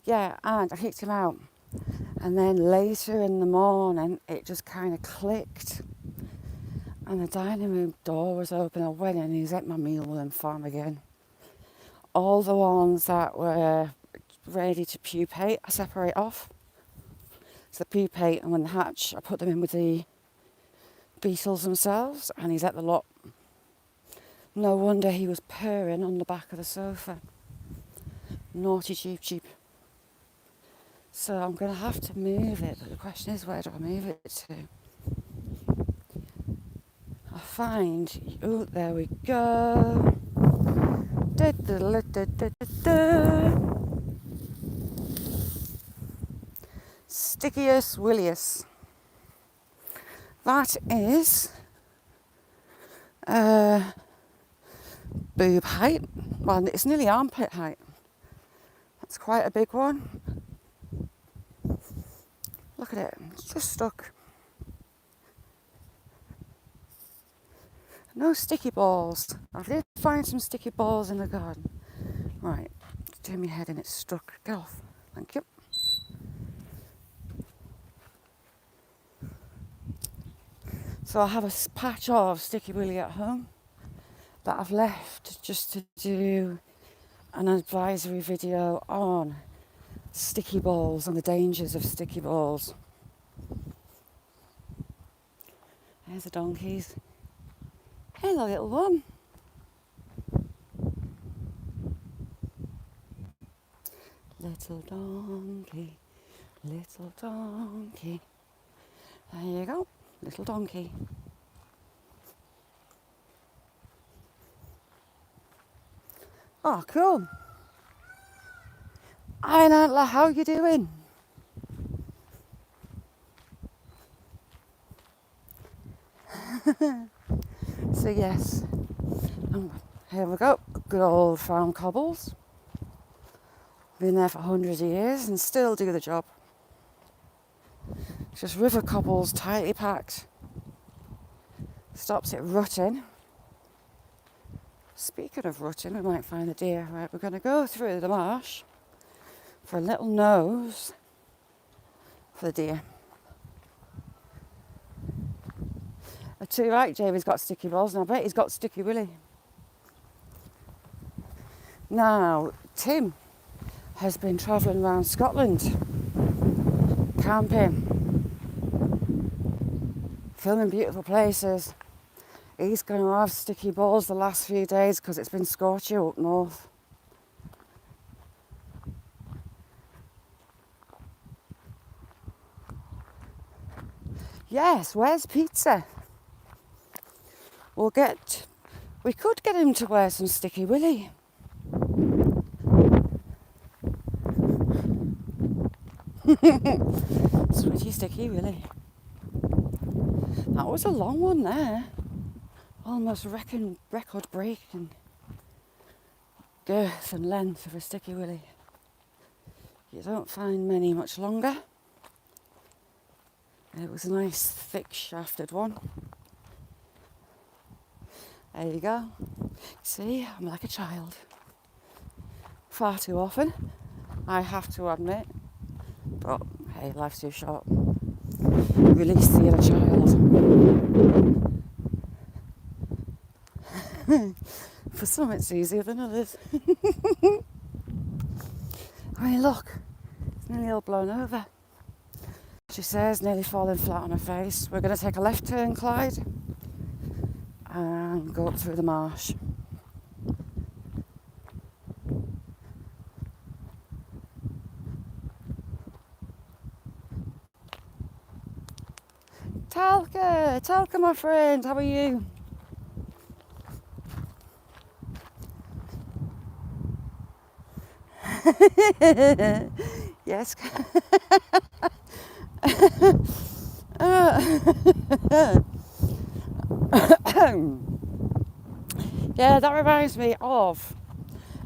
Yeah, and I kicked him out. And then later in the morning, it just kind of clicked. And the dining room door was open. I went in and he's ate my meal and farm again. All the ones that were ready to pupate, I separate off. So the pupate, and when they hatch, I put them in with the beetles themselves, and he's at the lot. No wonder he was purring on the back of the sofa. Naughty Cheap Cheap. So I'm going to have to move it, but the question is, where do I move it to? I find, oh, there we go. Stickiest Willius. That is boob height. Well, it's nearly armpit height. That's quite a big one. Look at it, it's just stuck. No sticky balls. I did find some sticky balls in the garden. Right, do my head and it's stuck. Get off. Thank you. So I have a patch of Sticky Willy at home that I've left just to do an advisory video on sticky balls and the dangers of sticky balls. There's the donkeys. Hello, little one. Little donkey, little donkey. There you go, little donkey. Oh, cool. Hi, Nantla, how you doing? So yes, here we go. Good old farm cobbles. Been there for hundreds of years and still do the job. Just river cobbles tightly packed. Stops it rutting. Speaking of rutting, we might find the deer. Right, we're going to go through the marsh for a little nose for the deer. Too right, Jamie's got sticky balls, and I bet he's got sticky willy. Now, Tim has been travelling around Scotland, camping, filming beautiful places. He's going to have sticky balls the last few days because it's been scorchy up north. Yes, where's pizza? We could get him to wear some sticky willy. Sweaty sticky willy. That was a long one there. Almost record breaking girth and length of a sticky willy. You don't find many much longer. It was a nice thick shafted one. There you go. See, I'm like a child. Far too often, I have to admit. But hey, life's too short. Release the inner child. For some it's easier than others. I mean, look, it's nearly all blown over. She says, nearly falling flat on her face. We're going to take a left turn, Clyde, and go up through the marsh. Talca, my friend, how are you? Yes. Yeah, that reminds me of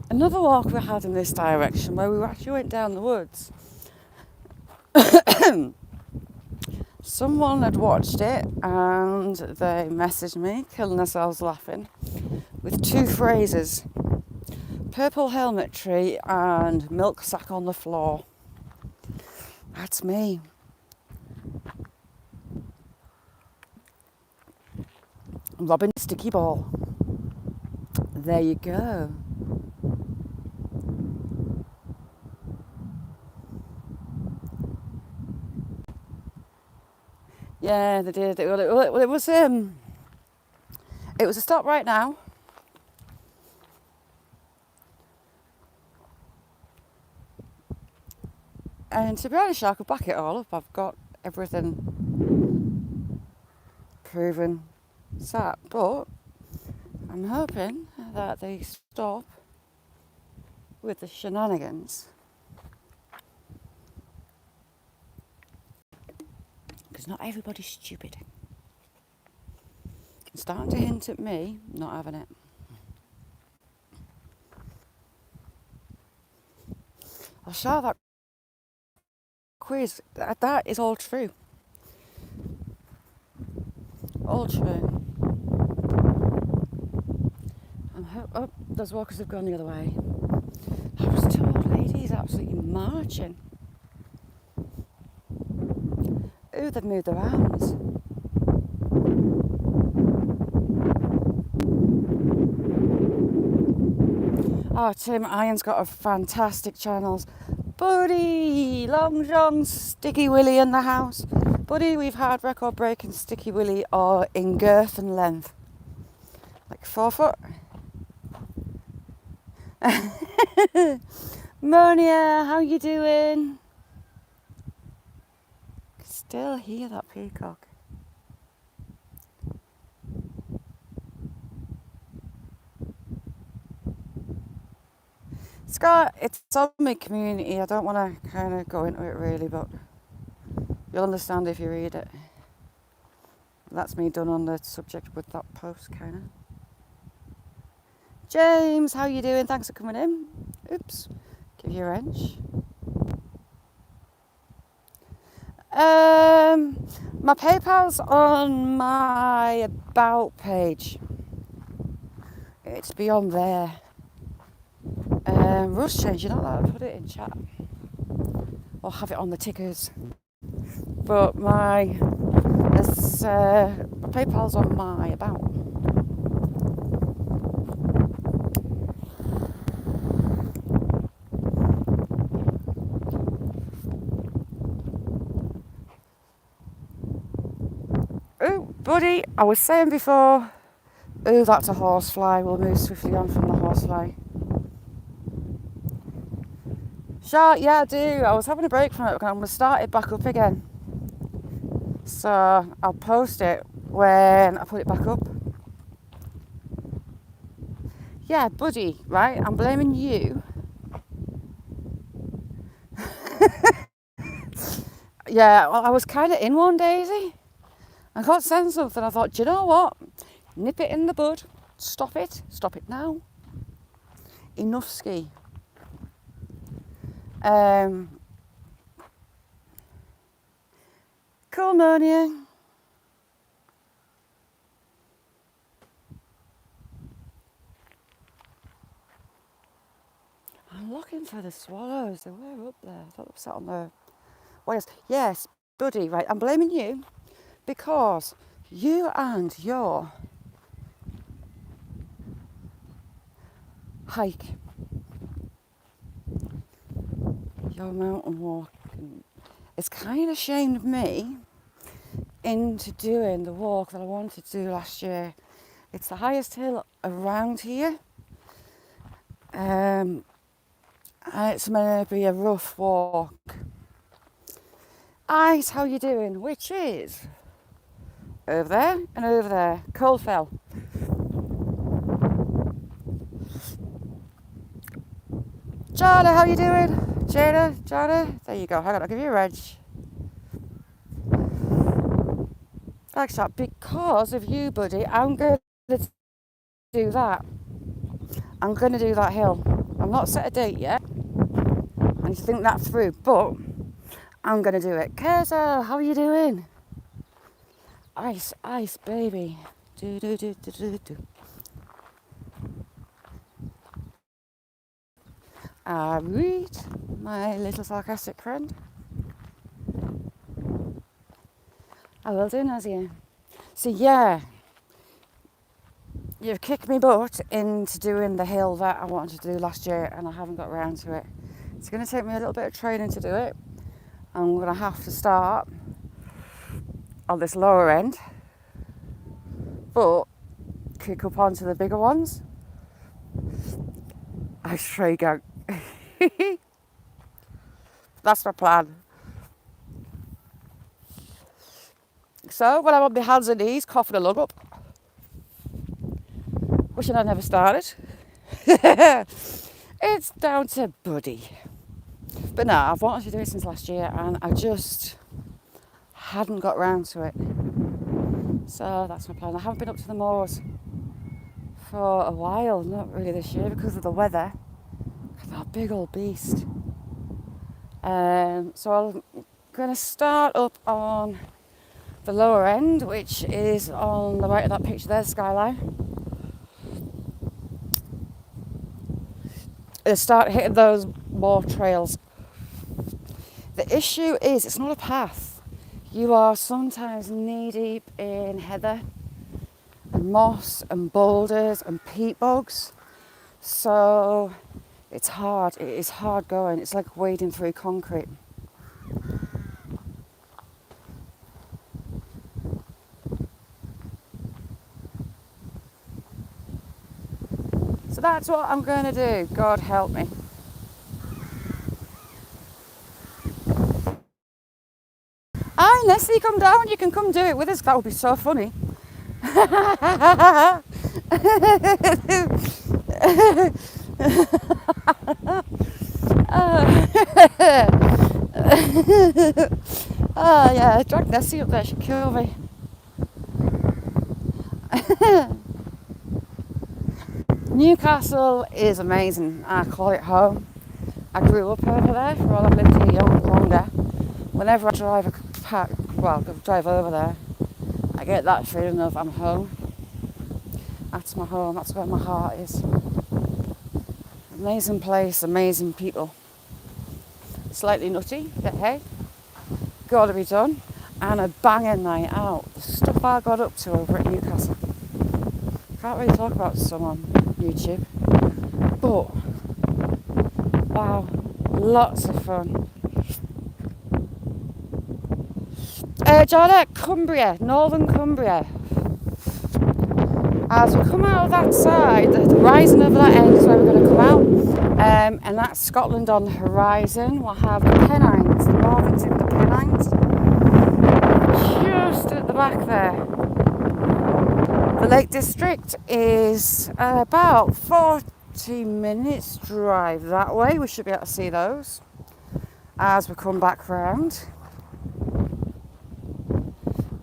another walk we had in this direction where we actually went down the woods. Someone had watched it and they messaged me, killing themselves laughing, with two phrases: purple helmet tree and milk sack on the floor. That's me. Robin sticky ball. There you go. Yeah, they did. It was a stop right now. And to be honest, I could back it all up. I've got everything proven sat, but I'm hoping that they stop with the shenanigans. Because not everybody's stupid. It's starting to hint at me not having it. I'll show that quiz. That is all true. All true. Oh, those walkers have gone the other way. That was two old ladies absolutely marching. Ooh, they've moved their arms. Oh, Tim Iron's got a fantastic channels. Buddy, Long John, Sticky Willy in the house. Buddy, we've had record breaking Sticky Willy or in girth and length. Like 4 foot. Monia, how you doing? Still hear that peacock. it's on my community. I don't want to kind of go into it really, but you'll understand if you read it. That's me done on the subject with that post, kind of. James, how you doing? Thanks for coming in. Oops, give you a wrench. My PayPal's on my About page. It's beyond there. Russ changed, you're not allowed to put it in chat or have it on the tickers. But my PayPal's on my About. Oh, buddy, I was saying before, oh, that's a horsefly. We'll move swiftly on from the horsefly. Shark, yeah, I do. I was having a break from it, but I'm going to start it back up again. So I'll post it when I put it back up. Yeah, buddy, right? I'm blaming you. Yeah, well, I was kind of in one, Daisy. I got sent something. I thought, do you know what? Nip it in the bud. Stop it. Stop it now. Enough ski. Cool, Monia. I'm looking for the swallows. They were up there. I thought they were sat on the wires. Yes, buddy, right. I'm blaming you because you and your hike, your mountain walk, it's kind of shamed me into doing the walk that I wanted to do last year. It's the highest hill around here. And it's going to be a rough walk. Ice, how you doing? Which is over there and over there. Coldfell. Jada, how you doing? Jada. There you go. Hang on, I'll give you a reg. Thanks, chat. Because of you, buddy, I'm going to do that. I'm going to do that hill. I'm not set a date yet. I need to think that through, but I'm going to do it. Keza, how are you doing? Ice, baby. Do. Read, my little sarcastic friend. I will do, Nazia. So yeah, you've kicked me butt into doing the hill that I wanted to do last year and I haven't got around to it. It's going to take me a little bit of training to do it. I'm going to have to start on this lower end, but kick up onto the bigger ones. I stray gang. That's my plan. So when I'm on my hands and knees, coughing a lung up, wishing I never started, it's down to buddy. But no, I've wanted to do it since last year and I just hadn't got round to it. So that's my plan. I haven't been up to the moors for a while, not really this year because of the weather. That big old beast. So I'm going to start up on the lower end, which is on the right of that picture there, the skyline. And start hitting those more trails. The issue is it's not a path. You are sometimes knee deep in heather and moss and boulders and peat bogs. So it's hard. It is hard going. It's like wading through concrete. So that's what I'm going to do. God help me. Aye, Leslie, come down. You can come do it with us. That would be so funny. Oh yeah, drag Nessie up there, she'd kill me. Newcastle is amazing. I call it home. I grew up over there for all I've lived here longer. Whenever I drive over there, I get that feeling of I'm home. That's my home, that's where my heart is. Amazing place, amazing people. Slightly nutty, but hey, gotta be done. And a banging night out. The stuff I got up to over at Newcastle. Can't really talk about some on YouTube. But, wow, lots of fun. Johnny, Cumbria, Northern Cumbria. As we come out of that side, the horizon over that end is where we're going to come out. And that's Scotland on the horizon. We'll have the Pennines, the northern tip of the Pennines, just at the back there. The Lake District is about 40 minutes drive that way. We should be able to see those as we come back round.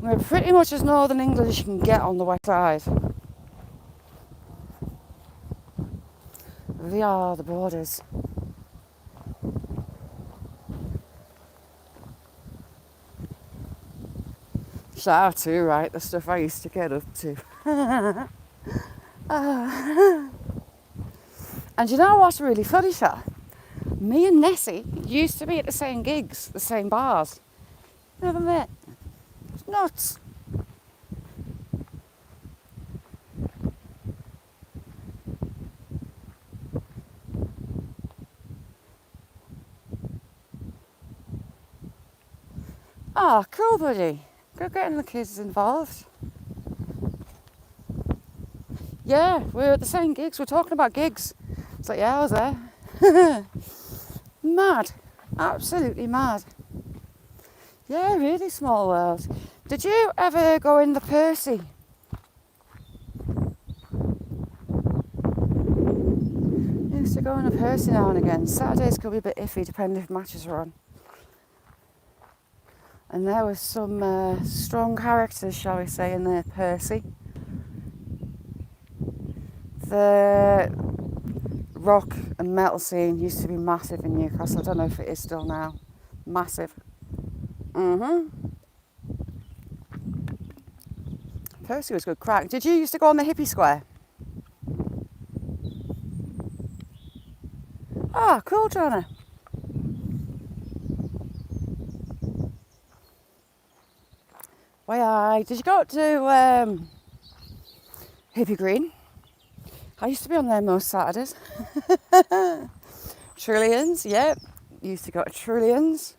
We're pretty much as northern England as you can get on the west side. We are the borders. Shaz73, right? The stuff I used to get up to. And you know what's really funny, Shah? Me and Nessie used to be at the same gigs, the same bars. Never met. It's nuts. Ah, cool, buddy. Good getting the kids involved. Yeah, we're at the same gigs. We're talking about gigs. It's like, yeah, I was there. Mad. Absolutely mad. Yeah, really small world. Did you ever go in the Percy? Used to go in the Percy now and again. Saturdays could be a bit iffy depending if matches are on. And there was some strong characters, shall we say, in the Percy. The rock and metal scene used to be massive in Newcastle. I don't know if it is still now. Massive. Percy was good crack. Did you used to go on the hippie square? Ah, cool, Johnny. Why, did you go to Hippie Green? I used to be on there most Saturdays. Trillions, yep. Used to go to Trillions.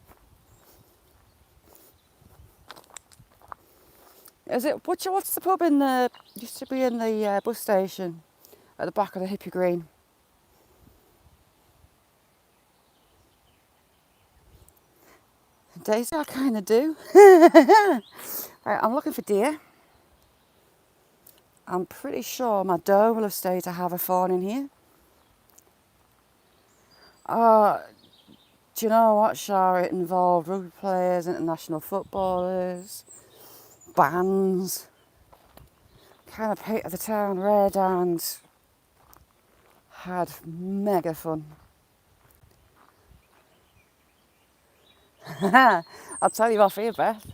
What's the pub in the, used to be in the bus station at the back of the Hippie Green? Daisy, I kind of do. Right, I'm looking for deer. I'm pretty sure my doe will have stayed to have a fawn in here. Do you know what, Shah? It involved rugby players, international footballers, bands, kind of pit of the town, red, and had mega fun. I'll tell you off here, Beth.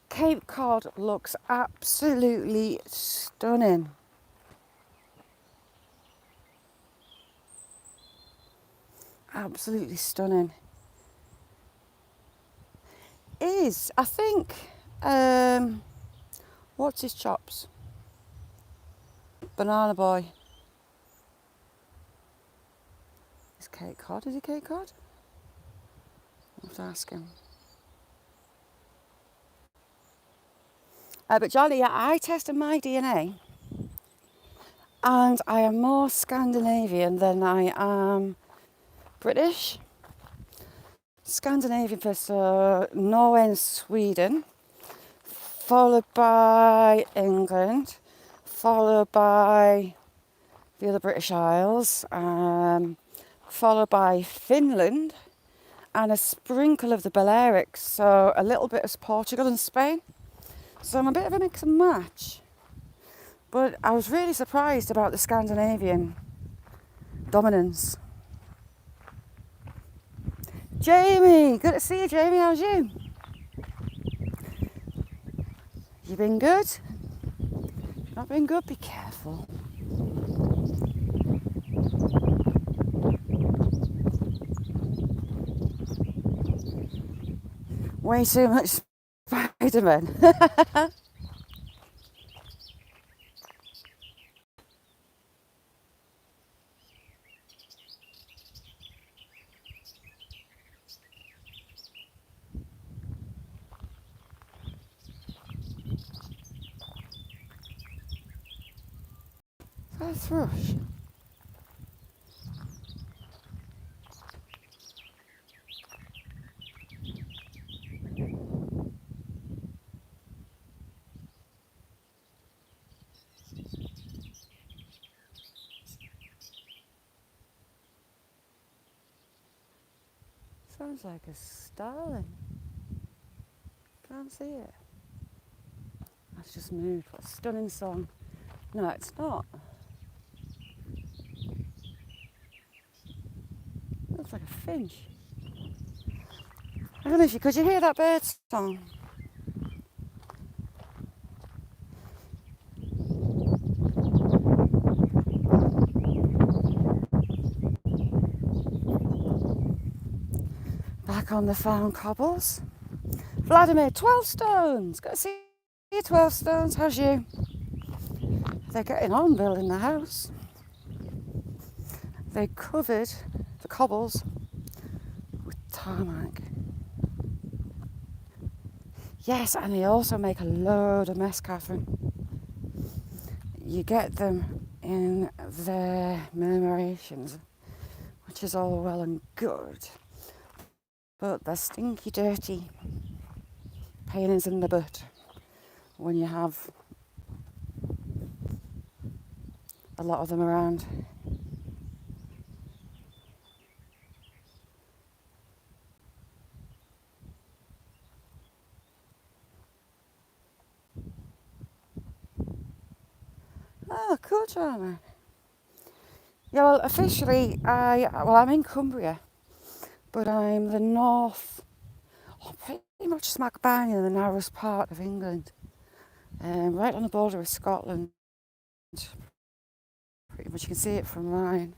Cape Cod looks absolutely stunning. Absolutely stunning. I think, what's his chops? Banana Boy. Is Cape Cod? Is he Cape Cod? I'll have to ask him. But Jolly, yeah, I tested my DNA and I am more Scandinavian than I am British. Scandinavian first, so Norway and Sweden, followed by England, followed by the other British Isles, followed by Finland, and a sprinkle of the Balearics, so a little bit of Portugal and Spain. So I'm a bit of a mix and match. But I was really surprised about the Scandinavian dominance. Jamie, good to see you, Jamie. How's you? You been good? Not been good? Be careful. Way too much Spider-Man. A thrush. Sounds like a starling. Can't see it. That's just moved. What a stunning song. No, it's not. Looks like a finch. I don't know if you could you hear that bird song? Back on the farm cobbles. Vladimir, 12 stones. Got to see you, 12 stones. How's you? They're getting on building the house. They covered the cobbles with tarmac. Yes, and they also make a load of mess, Catherine. You get them in their murmurations, which is all well and good, but they're stinky, dirty pains in the butt when you have a lot of them around. Oh, cool, Joanna. Yeah, well, officially, I'm in Cumbria, but I'm the pretty much smack bang in the narrowest part of England, right on the border of Scotland. Pretty much you can see it from mine.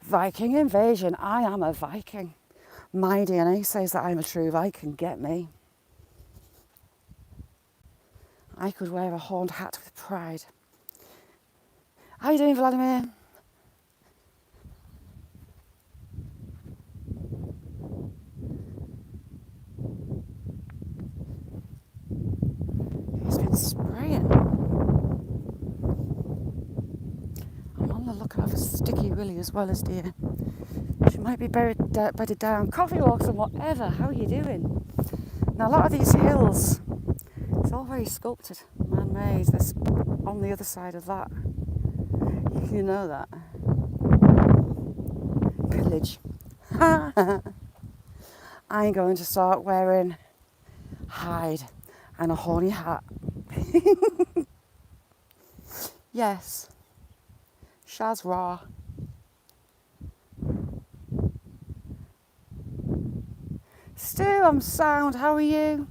Viking invasion. I am a Viking. My DNA says that I'm a true Viking. Get me. I could wear a horned hat with pride. How you doing, Vladimir? It's been spraying. I'm on the lookout for Sticky Willy as well as deer. She might be bedded down. Coffee walks and whatever. How are you doing? Now, a lot of these hills, it's all very sculpted, man-made. There's on the other side of that. You know that. Pillage. I'm going to start wearing hide and a horny hat. Yes. Shaz raw. Stu, I'm sound. How are you?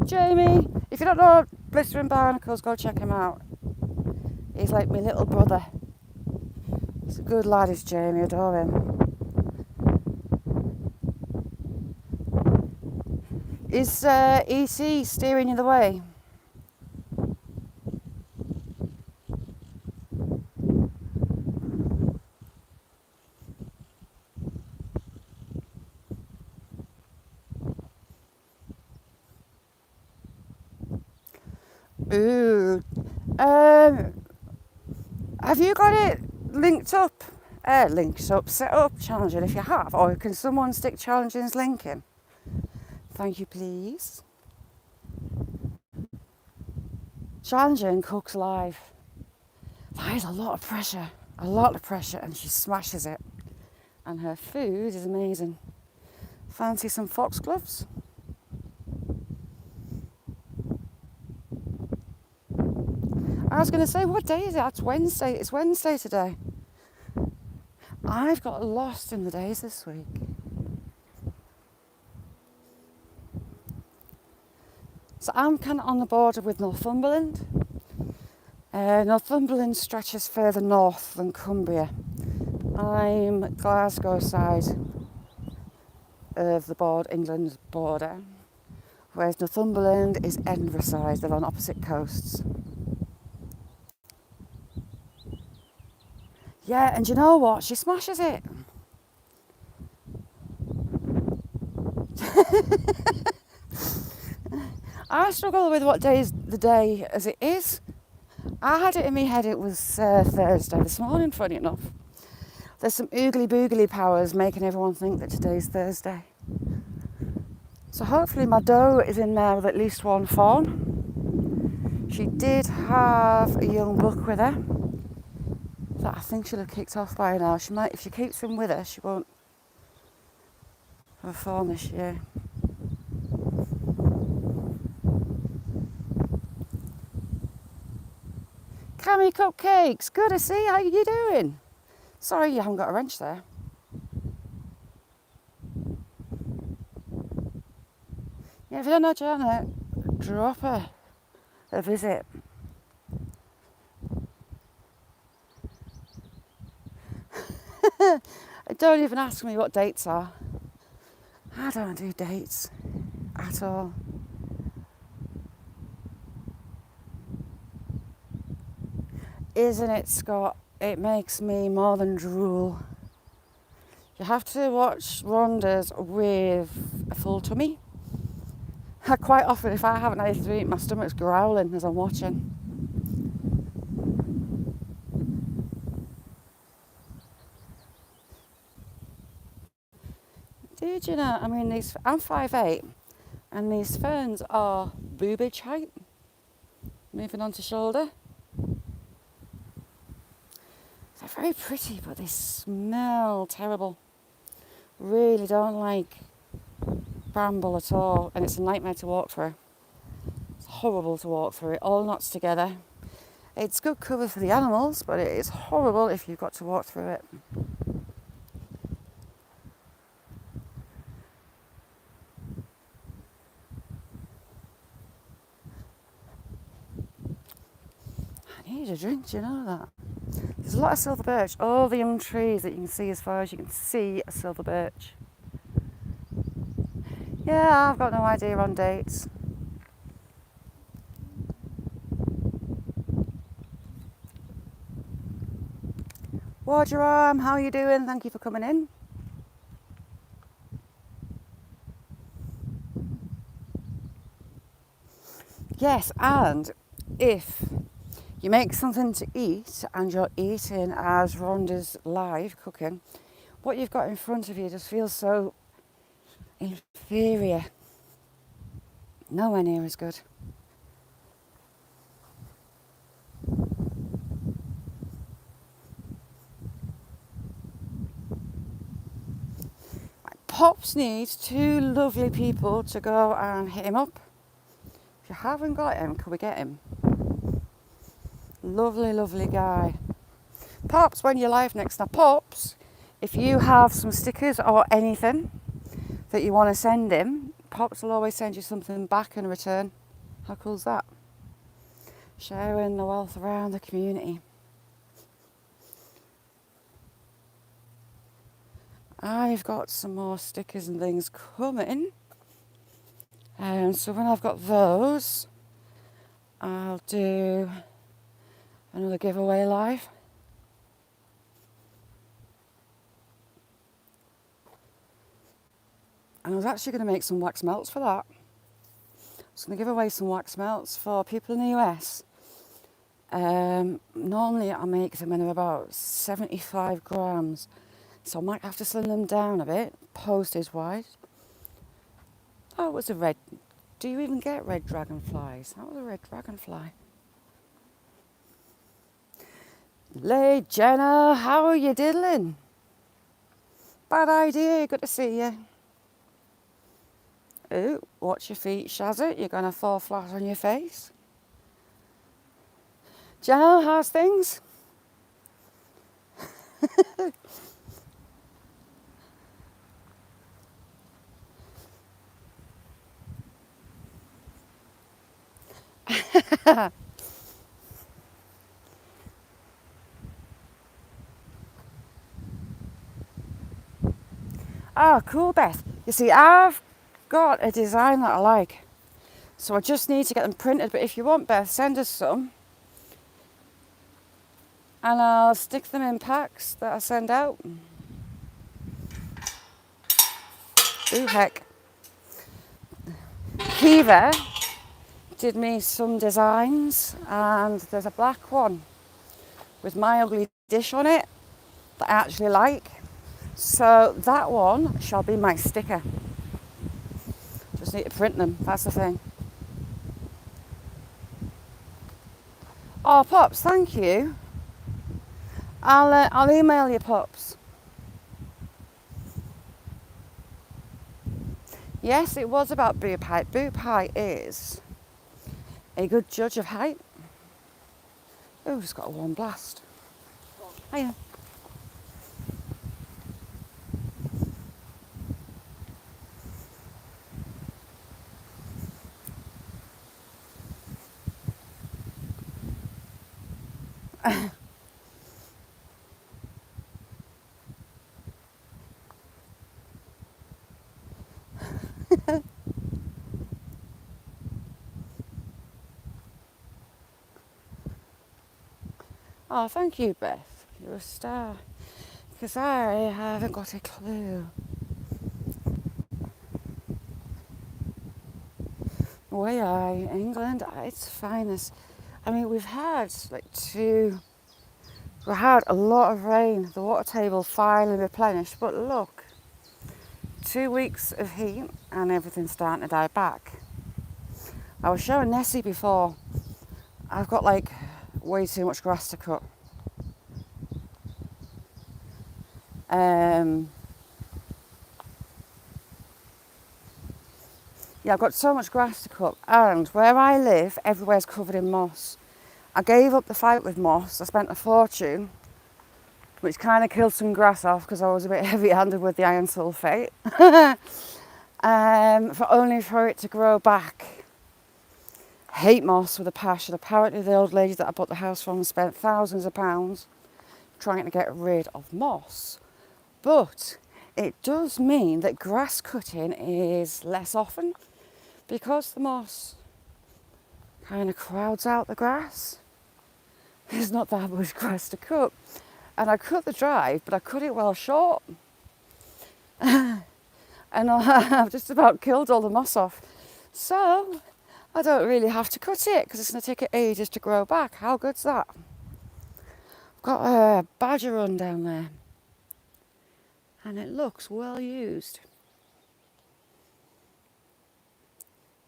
Jamie, if you don't know Blistering Barnacles, go check him out. He's like my little brother. He's a good lad, is Jamie. Adore him. Is EC steering you the way? Ooh. Have you got it linked up Links up, set up challenging if you have, or can someone stick challenging's link in? Thank you, please. Challenging cooks live. That is a lot of pressure, and she smashes it. And her food is amazing. Fancy some foxgloves? I was going to say, what day is it? It's Wednesday. It's Wednesday today. I've got lost in the days this week. So I'm kind of on the border with Northumberland. Northumberland stretches further north than Cumbria. I'm Glasgow side of the England border, whereas Northumberland is Edinburgh side. They're on opposite coasts. Yeah, and you know what? She smashes it. I struggle with what day is the day as it is. I had it in my head it was Thursday this morning, funny enough. There's some oogly boogly powers making everyone think that today's Thursday. So hopefully my dough is in there with at least one fawn. She did have a young buck with her that I think she'll have kicked off by now. She might, if she keeps him with her, she won't have a fawn this year. Cammy Cupcakes, good to see. How you doing? Sorry you haven't got a wrench there. Yeah, if you don't know Janet, drop her a visit. Don't even ask me what dates are. I don't do dates at all. Isn't it, Scott? It makes me more than drool. You have to watch Rhonda's with a full tummy. Quite often, if I haven't had anything to eat, my stomach's growling as I'm watching. Did you know? I mean, I'm 5'8", and these ferns are boobage height. Moving on to shoulder. They're very pretty, but they smell terrible. Really don't like bramble at all, and it's a nightmare to walk through. It's horrible to walk through it, all knots together. It's good cover for the animals, but it is horrible if you've got to walk through it. I need a drink, do you know that? There's a lot of silver birch. All the young trees that you can see as far as you can see are silver birch. Yeah, I've got no idea on dates. Wardrarm, how are you doing? Thank you for coming in. Yes, and if you make something to eat and you're eating as Rhonda's live cooking, what you've got in front of you just feels so inferior. Nowhere near as good. Pops needs 2 lovely people to go and hit him up. If you haven't got him, can we get him? Lovely, lovely guy. Pops, when you're live next. Now, Pops, if you have some stickers or anything that you want to send him, Pops will always send you something back in return. How cool's that? Sharing the wealth around the community. I've got some more stickers and things coming. So when I've got those, I'll do another giveaway live. And I was actually going to make some wax melts for that. I was going to give away some wax melts for people in the US Normally I make them in about 75 grams, so I might have to slim them down a bit, postage wise. Oh, it was a red. Do you even get red dragonflies? That was a red dragonfly. Lady Jenna, how are you diddling? Bad idea, good to see you. Ooh, watch your feet, Shazza, you're going to fall flat on your face. Jenna, how's things? Oh, cool, Beth. You see, I've got a design that I like, so I just need to get them printed. But if you want, Beth, send us some, and I'll stick them in packs that I send out. Ooh, heck. Kiva did me some designs, and there's a black one with my ugly dish on it that I actually like. So that one shall be my sticker. Just need to print them, that's the thing. Oh, Pops, thank you. I'll email you, Pops. Yes, it was about boob height. Boob height is a good judge of height. Oh, just got a warm blast. Hiya. Oh, thank you, Beth. You're a star. Because I haven't got a clue. We are England at its finest. I mean, we had a lot of rain. The water table finally replenished. But look, 2 weeks of heat and everything's starting to die back. I was showing Nessie before. I've got like way too much grass to cut. Yeah, I've got so much grass to cut, and where I live, everywhere's covered in moss. I gave up the fight with moss. I spent a fortune, which kind of killed some grass off because I was a bit heavy-handed with the iron sulfate, for it to grow back. Hate moss with a passion. Apparently the old lady that I bought the house from spent thousands of pounds trying to get rid of moss. But it does mean that grass cutting is less often because the moss kind of crowds out the grass. There's not that much grass to cut. And I cut the drive, but I cut it well short. And I've just about killed all the moss off. So I don't really have to cut it because it's going to take it ages to grow back. How good's that? I've got a badger run down there. And it looks well used.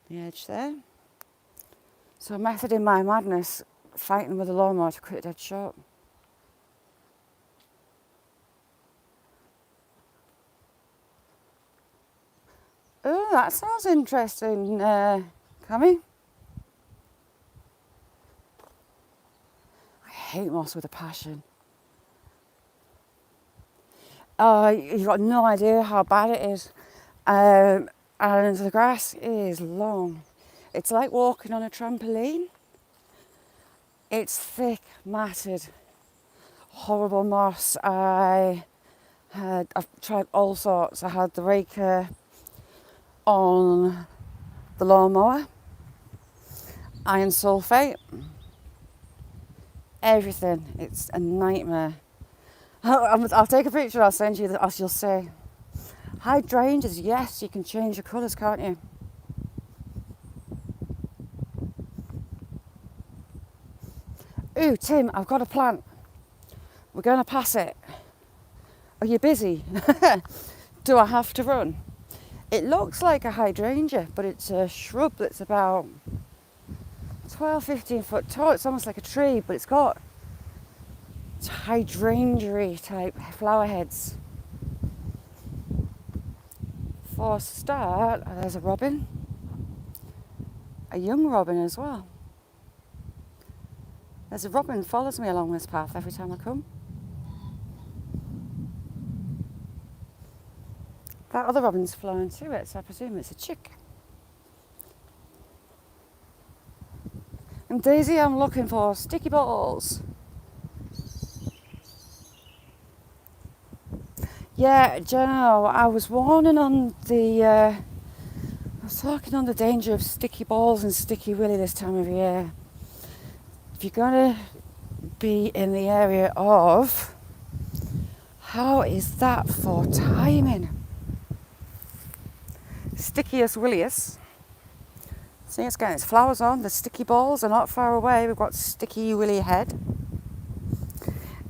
The edge there. So method in my madness, fighting with a lawnmower to cut it dead short. Oh, that sounds interesting, Cammy. I hate moss with a passion. Oh, you've got no idea how bad it is. And the grass is long. It's like walking on a trampoline. It's thick, matted, horrible moss. I've tried all sorts. I had the raker on the lawnmower, iron sulfate, everything. It's a nightmare. I'll take a picture, I'll send you, as you'll see. Hydrangeas, yes, you can change your colours, can't you? Ooh, Tim, I've got a plant. We're going to pass it. Are you busy? Do I have to run? It looks like a hydrangea, but it's a shrub that's about 12, 15 foot tall. It's almost like a tree, but it's got hydrangea type flower heads. For a start, there's a robin. A young robin as well. There's a robin that follows me along this path every time I come. That other robin's flying to it, so I presume it's a chick. And Daisy, I'm looking for sticky balls. Yeah, Joe, I was warning on I was talking on the danger of sticky balls and sticky willy this time of year. If you're going to be in the area of, how is that for timing? Stickiest williest. See, it's getting its flowers on. The sticky balls are not far away. We've got sticky willy head.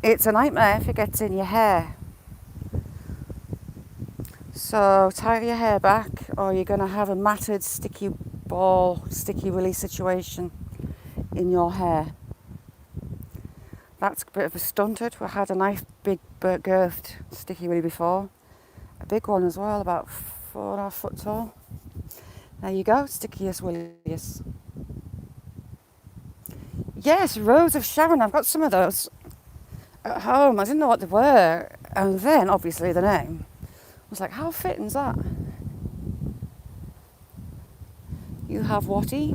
It's a nightmare if it gets in your hair. So tie your hair back, or you're going to have a matted sticky ball, sticky willy situation in your hair. That's a bit of a stunted. We had a nice big girthed sticky willy before. A big one as well, about 4.5 foot tall. There you go, stickiest williest. Yes, Rose of Sharon. I've got some of those at home. I didn't know what they were. And then, obviously, the name. I was like, how fitting's that? You have whaty?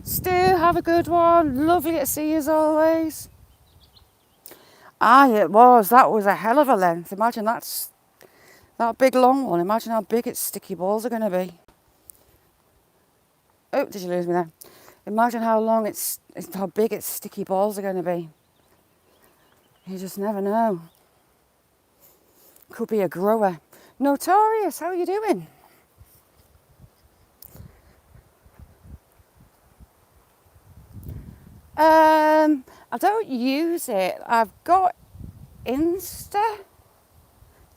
Stu, have a good one. Lovely to see you as always. It was. That was a hell of a length. Imagine that big long one. Imagine how big its sticky balls are going to be. Oh, did you lose me there? Imagine how long how big its sticky balls are going to be. You just never know. Could be a grower. Notorious, how are you doing? I don't use it. I've got Insta. I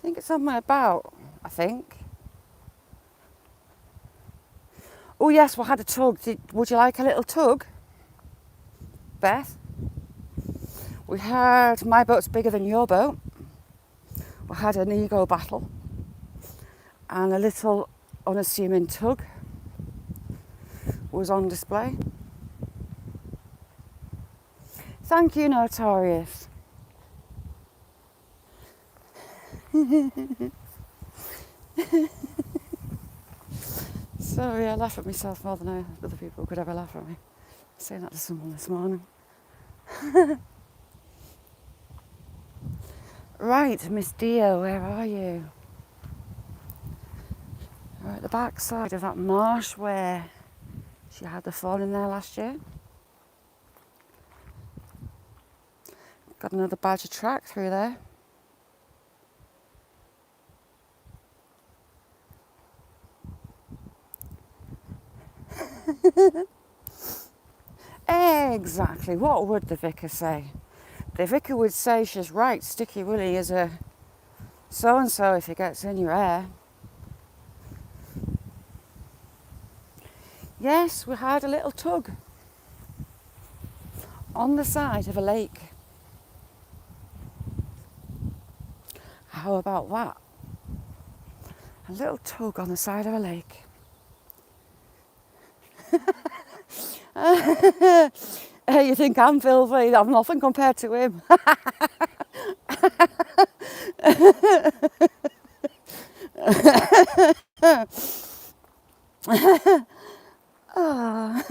think it's on my about, I think. Oh yes, we had a tug. Would you like a little tug, Beth? We had my boat's bigger than your boat. We had an ego battle and a little unassuming tug was on display. Thank you, Notorious. Sorry, I laugh at myself more than other people could ever laugh at me. I was saying that to someone this morning. Right, Miss Dio, where are you? We're at the back side of that marsh where she had the fall in there last year. Got another badger track through there. Exactly. What would the vicar say? The vicar would say she's right. Sticky Willy is a so-and-so if it gets in your hair. Yes, we had a little tug on the side of a lake. How about that? A little tug on the side of a lake. You think I'm filthy? I'm nothing compared to him. Oh,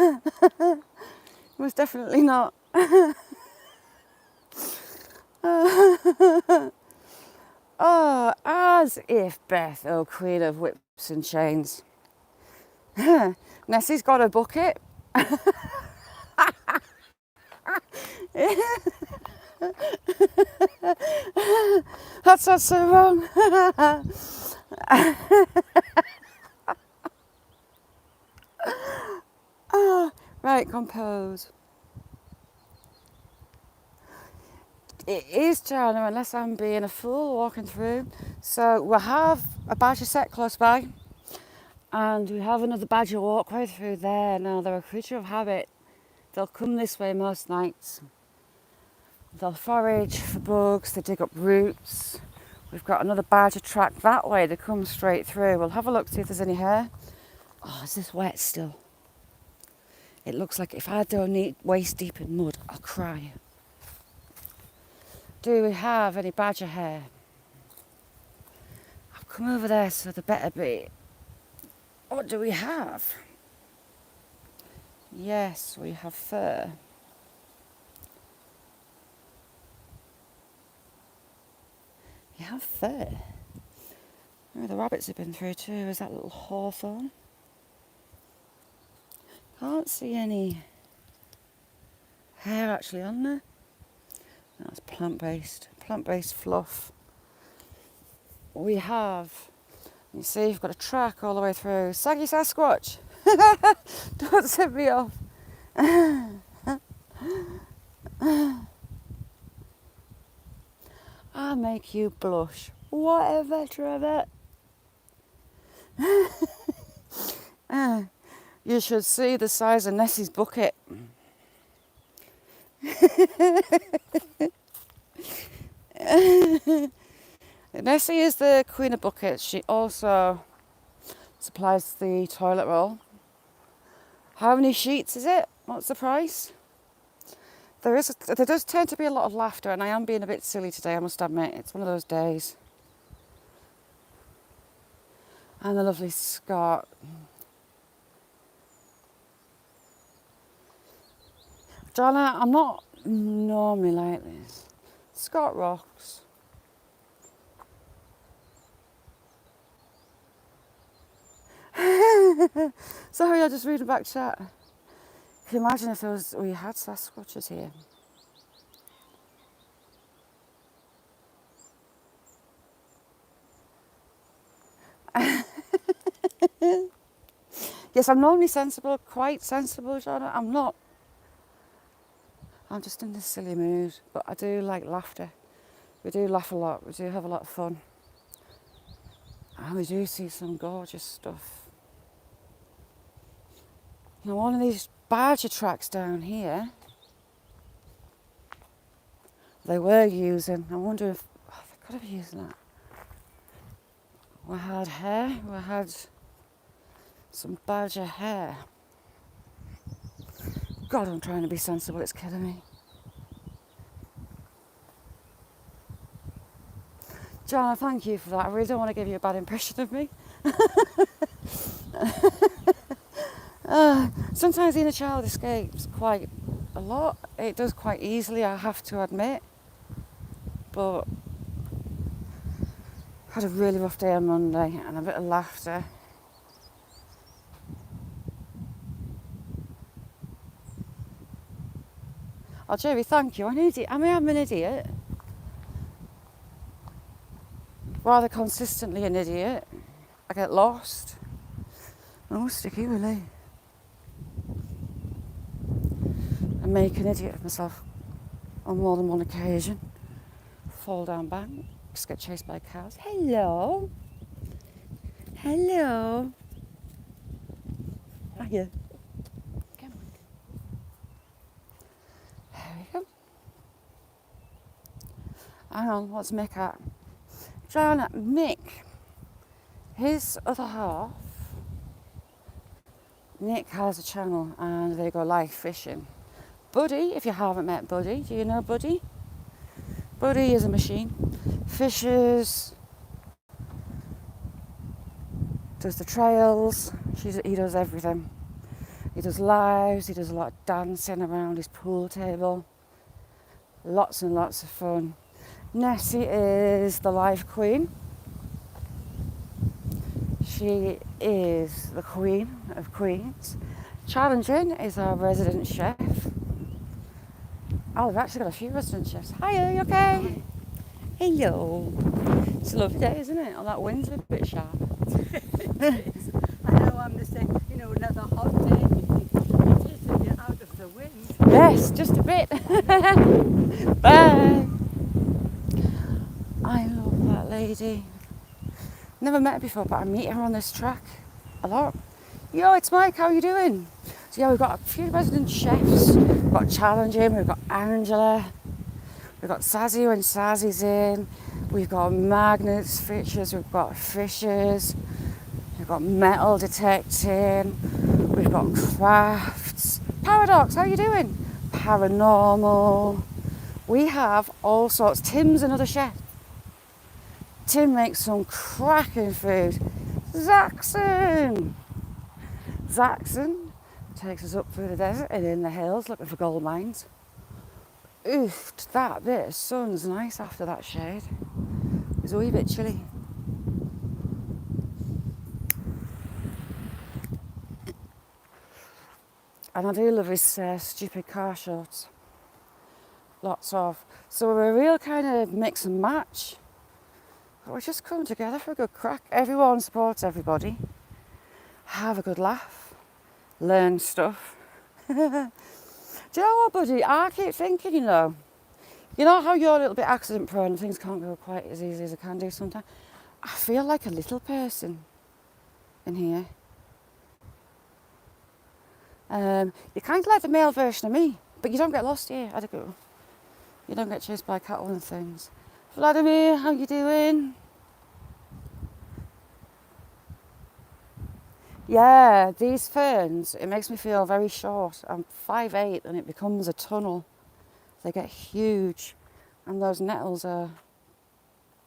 it was definitely not. Oh, as if Beth, oh queen of whips and chains. Nessie's got a bucket. That's not so wrong. Right, compose. It is Joanna, unless I'm being a fool walking through. So we'll have a badger set close by, and we have another badger walkway through there. Now they're a creature of habit. They'll come this way most nights. They'll forage for bugs, they dig up roots. We've got another badger track that way, they come straight through. We'll have a look, see if there's any hair. Oh, is this wet still? It looks like if I don't need waist deep in mud, I'll cry. Do we have any badger hair? I've come over there, so there better be. What do we have? Yes, we have fur. You have fur. Oh, the rabbits have been through too. Is that little hawthorn? Can't see any hair actually on there. That's plant-based fluff. We have, you see, you've got a track all the way through. Saggy Sasquatch, don't set me off. I'll make you blush. Whatever, Trevor. You should see the size of Nessie's bucket. Nessie is the queen of buckets. She also supplies the toilet roll. How many sheets is it? What's the price? There does tend to be a lot of laughter, and I am being a bit silly today, I must admit. It's one of those days. And the lovely Scott. Donna, I'm not normally like this. Scott rocks. Sorry, I'll just read a back chat. Can you imagine if we had Sasquatches here? Yes, I'm normally sensible, quite sensible, John. I'm not. I'm just in this silly mood, but I do like laughter. We do laugh a lot. We do have a lot of fun. And we do see some gorgeous stuff. Now, one of these badger tracks down here, they were using, I wonder if, they could have been using that. We had hair, we had some badger hair. God, I'm trying to be sensible, it's killing me. Joanna, thank you for that. I really don't want to give you a bad impression of me. Sometimes the inner child escapes quite a lot. It does quite easily, I have to admit. But I had a really rough day on Monday and a bit of laughter. Oh, Jerry, thank you. I'm an idiot. Rather consistently an idiot. I get lost. Oh, sticky willy. I make an idiot of myself on more than one occasion. Fall down banks, get chased by cows. Hello. Hello. Hiya. Come on. There we go. Hang on, what's Mick at? Joanna, Mick, his other half, Nick has a channel and they go live fishing. Buddy, if you haven't met Buddy, do you know Buddy? Buddy is a machine. Fishes, does the trails, he does everything. He does lives, he does a lot of dancing around his pool table. Lots and lots of fun. Nessie is the live queen. She is the queen of queens. Challenging is our resident chef. Oh, we've actually got a few resident chefs. Hi, are you okay? Hello. It's a lovely day, isn't it? Oh, that wind's a bit sharp. I know, I'm the same. You know, another hot day. It is, Yes, just a bit. Bye. I love that lady. Never met her before, but I meet her on this track a lot. Yo, it's Mike, how you doing? So yeah, we've got a few resident chefs. We've got Challenging, we've got Angela, we've got Sazzy when Sazzy's in, we've got magnets, fishers, we've got fishers, we've got metal detecting, we've got crafts. Paradox, how you doing? Paranormal. We have all sorts. Tim's another chef. Tim makes some cracking food. Zaxxon takes us up through the desert and in the hills looking for gold mines. Oof, that bit of sun's nice after that shade. It's a wee bit chilly. And I do love his stupid car shorts. Lots of. So we're a real kind of mix and match. But we're just coming together for a good crack. Everyone supports everybody. Have a good laugh. Learn stuff. Do you know what, buddy? I keep thinking, you know how you're a little bit accident prone and things can't go quite as easy as they can do sometimes? I feel like a little person in here. You're kind of like the male version of me, but you don't get lost here. You don't get chased by cattle and things. Vladimir, how you doing? Yeah, these ferns, it makes me feel very short. I'm 5'8" and it becomes a tunnel. They get huge. And those nettles are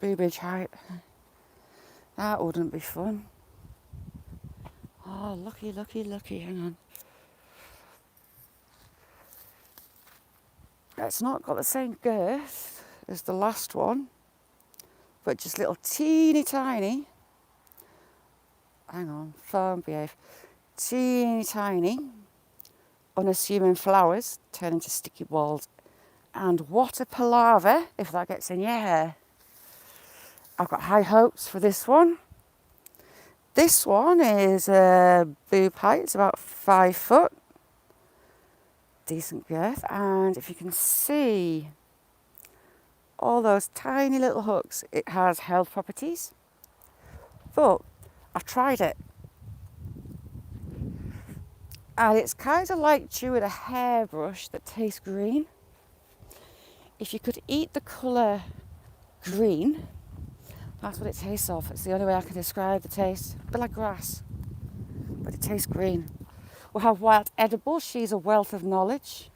boobage height. That wouldn't be fun. Oh, lucky. Hang on. It's not got the same girth as the last one, but just little teeny tiny. Hang on, phone behave. Teeny tiny, unassuming flowers turn into sticky balls. And what a palaver if that gets in your hair. I've got high hopes for this one. This one is boob height, it's about 5 foot. Decent girth, and if you can see all those tiny little hooks, it has health properties. But I've tried it. And it's kind of like chewing a hairbrush that tastes green. If you could eat the colour green, that's what it tastes of. It's the only way I can describe the taste. A bit like grass, but it tastes green. We have Wild Edible. She's a wealth of knowledge.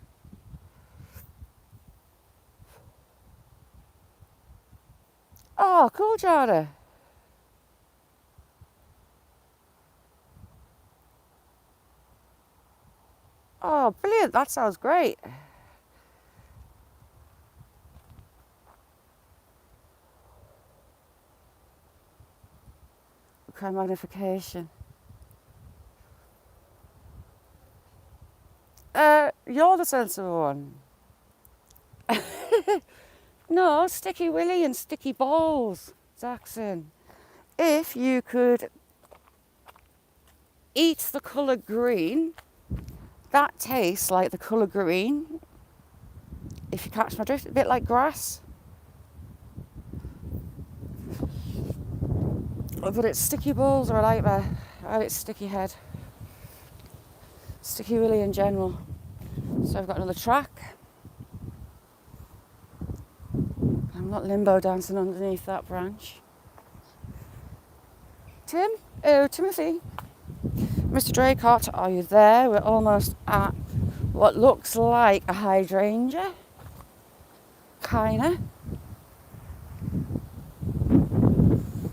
Oh, cool, Jada. Oh, brilliant. That sounds great. Okay, magnification. You're the sensible one. No, Sticky Willy and Sticky Balls, Zaxxon. If you could eat the colour green, that tastes like the colour green. If you catch my drift, a bit like grass. But it's Sticky Balls are a nightmare. And it's Sticky Head. Sticky Willy in general. So I've got another track. I'm not limbo dancing underneath that branch. Timothy. Mr. Draycott, are you there? We're almost at what looks like a hydrangea. Kinda.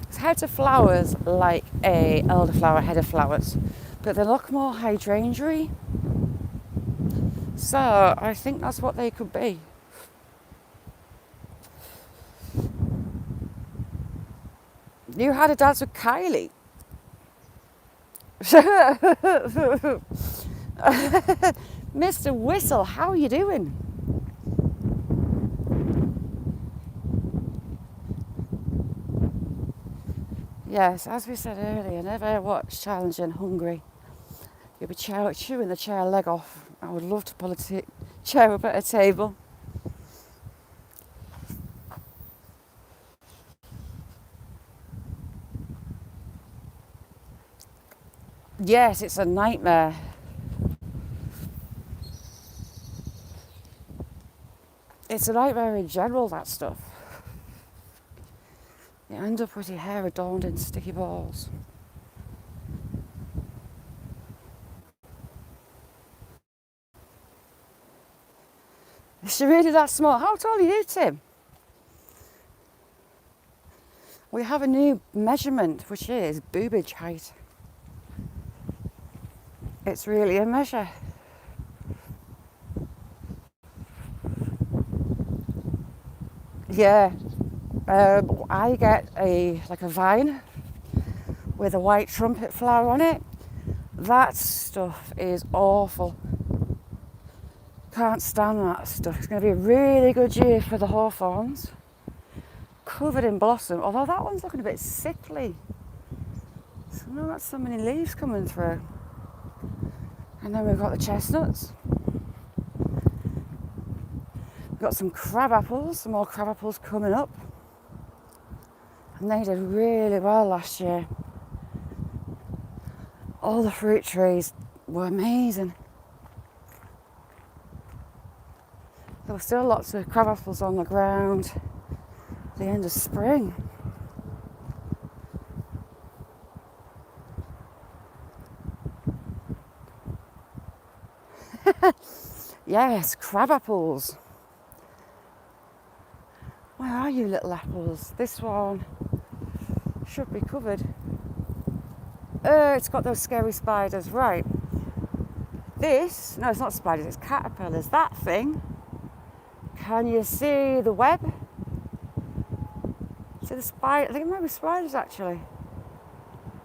It's heads of flowers like a elderflower head of flowers, but they look more hydrangea-y. So I think that's what they could be. You had a dance with Kylie. Mr. Whistle, how are you doing? Yes, as we said earlier, never watch Challenging Hungry. You'll be chewing the chair leg off. I would love to pull a chair up at a table. Yes, it's a nightmare. It's a nightmare in general, that stuff. You end up with your hair adorned in sticky balls. Is she really that small? How tall are you, Tim? We have a new measurement, which is boobage height. It's really a measure. Yeah. I get a vine with a white trumpet flower on it. That stuff is awful. Can't stand that stuff. It's going to be a really good year for the hawthorns. Covered in blossom, although that one's looking a bit sickly. So I've not got so many leaves coming through. And then we've got the chestnuts. We've got some crab apples, some more crab apples coming up. And they did really well last year. All the fruit trees were amazing. There were still lots of crab apples on the ground at the end of spring. Yes, crab apples. Where are you, little apples? This one should be covered. It's got those scary spiders. Right. This, no, it's not spiders, it's caterpillars. That thing, can you see the web? See the spider? I think it might be spiders, actually.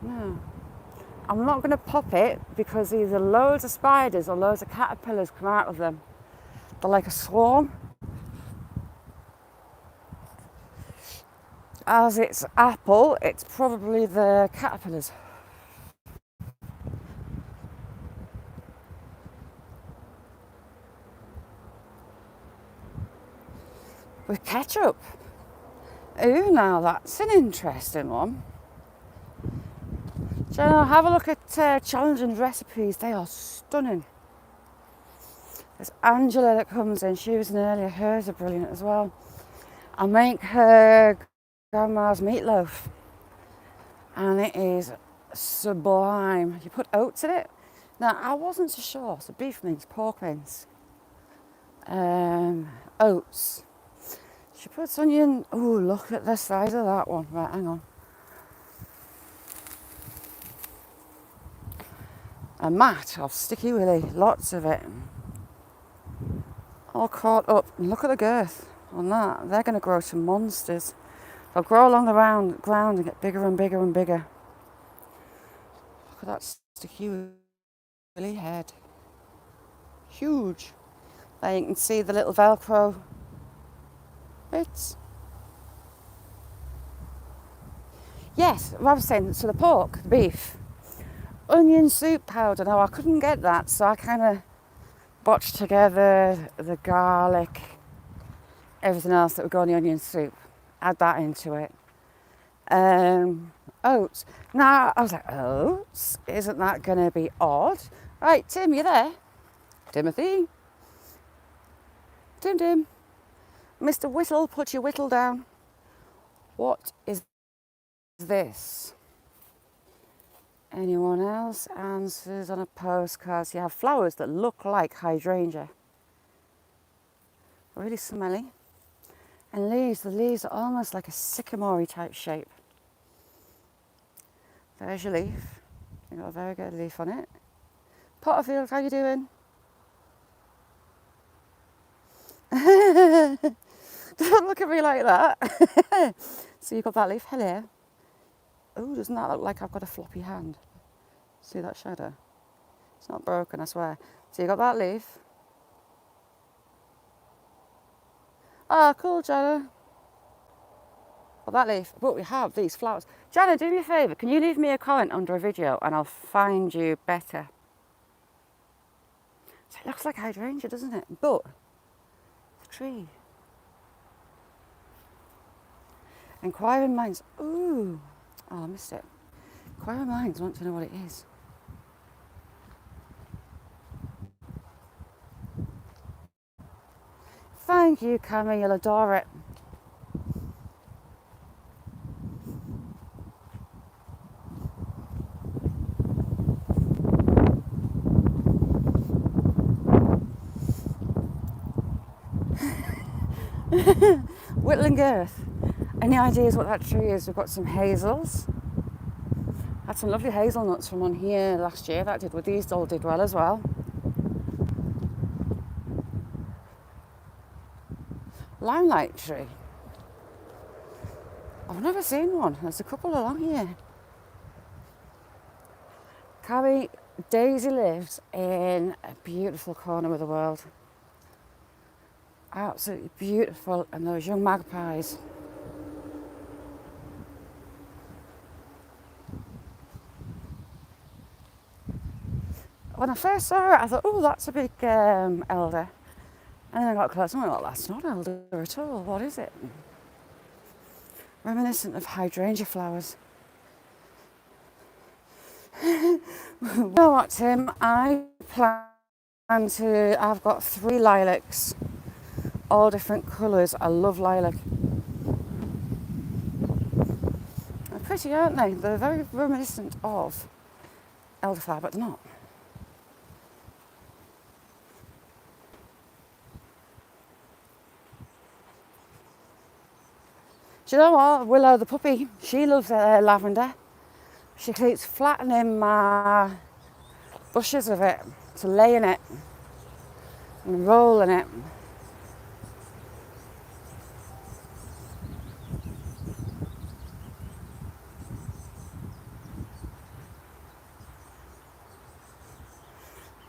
No. I'm not going to pop it because either loads of spiders or loads of caterpillars come out of them. They're like a swarm. As it's apple, it's probably the caterpillars. With ketchup. Ooh, now that's an interesting one. Do you know, have a look at challenging recipes. They are stunning. There's Angela that comes in. She was in earlier. Hers are brilliant as well. I make her grandma's meatloaf. And it is sublime. You put oats in it. Now, I wasn't so sure. So beef mince, pork mince, oats. She puts onion. Oh, look at the size of that one. Right, hang on. A mat of sticky willy, lots of it. All caught up. And look at the girth on that. They're going to grow to monsters. They'll grow along the ground and get bigger and bigger and bigger. Look at that sticky willy head. Huge. There you can see the little Velcro bits. Yes, I was saying, so the pork, the beef, onion soup powder. Now, I couldn't get that, so I kind of botched together the garlic, everything else that would go in the onion soup. Add that into it. Oats. Now, I was like, oats? Isn't that going to be odd? Right, Tim, you there? Timothy? Tim. Mr. Whittle, put your whittle down. What is this? Anyone else? Answers on a postcard. So you have flowers that look like hydrangea. Really smelly. And leaves. The leaves are almost like a sycamore type shape. There's your leaf. You've got a very good leaf on it. Potterfield, how you doing? Don't look at me like that. So you've got that leaf. Hello. Oh, doesn't that look like I've got a floppy hand? See that shadow? It's not broken, I swear. So you got that leaf. Oh, cool, Jana. Well, that leaf. But we have these flowers. Jana, do me a favour. Can you leave me a comment under a video and I'll find you better? It looks like hydrangea, doesn't it? But the tree. Inquiring minds. Ooh. Oh, I missed it. Inquiring minds want to know what it is. Thank you, Cammy. You'll adore it. Whittling girth. Any ideas what that tree is? We've got some hazels. Had some lovely hazelnuts from on here last year. That did. Well, these all did well as well. Limelight tree. I've never seen one. There's a couple along here. Carrie, Daisy lives in a beautiful corner of the world. Absolutely beautiful, and those young magpies. When I first saw it, I thought, oh, that's a big elder. And then I got close and I went, well, that's not elder at all. What is it? Reminiscent of hydrangea flowers. You know what, Tim? I've got 3 lilacs, all different colours. I love lilac. They're pretty, aren't they? They're very reminiscent of elderflower, but they're not. Do you know what? Willow the puppy, she loves lavender. She keeps flattening my bushes of it to lay in it and roll in it.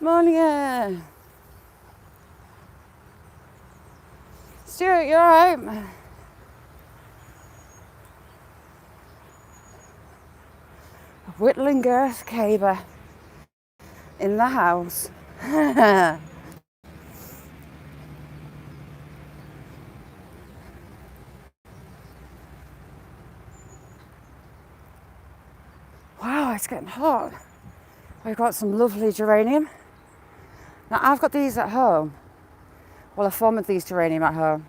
Morning, Stuart, you alright? Whittling girth caber in the house. Wow, it's getting hot. We've got some lovely geranium. Now I've got these at home. Well, I formed these geranium at home.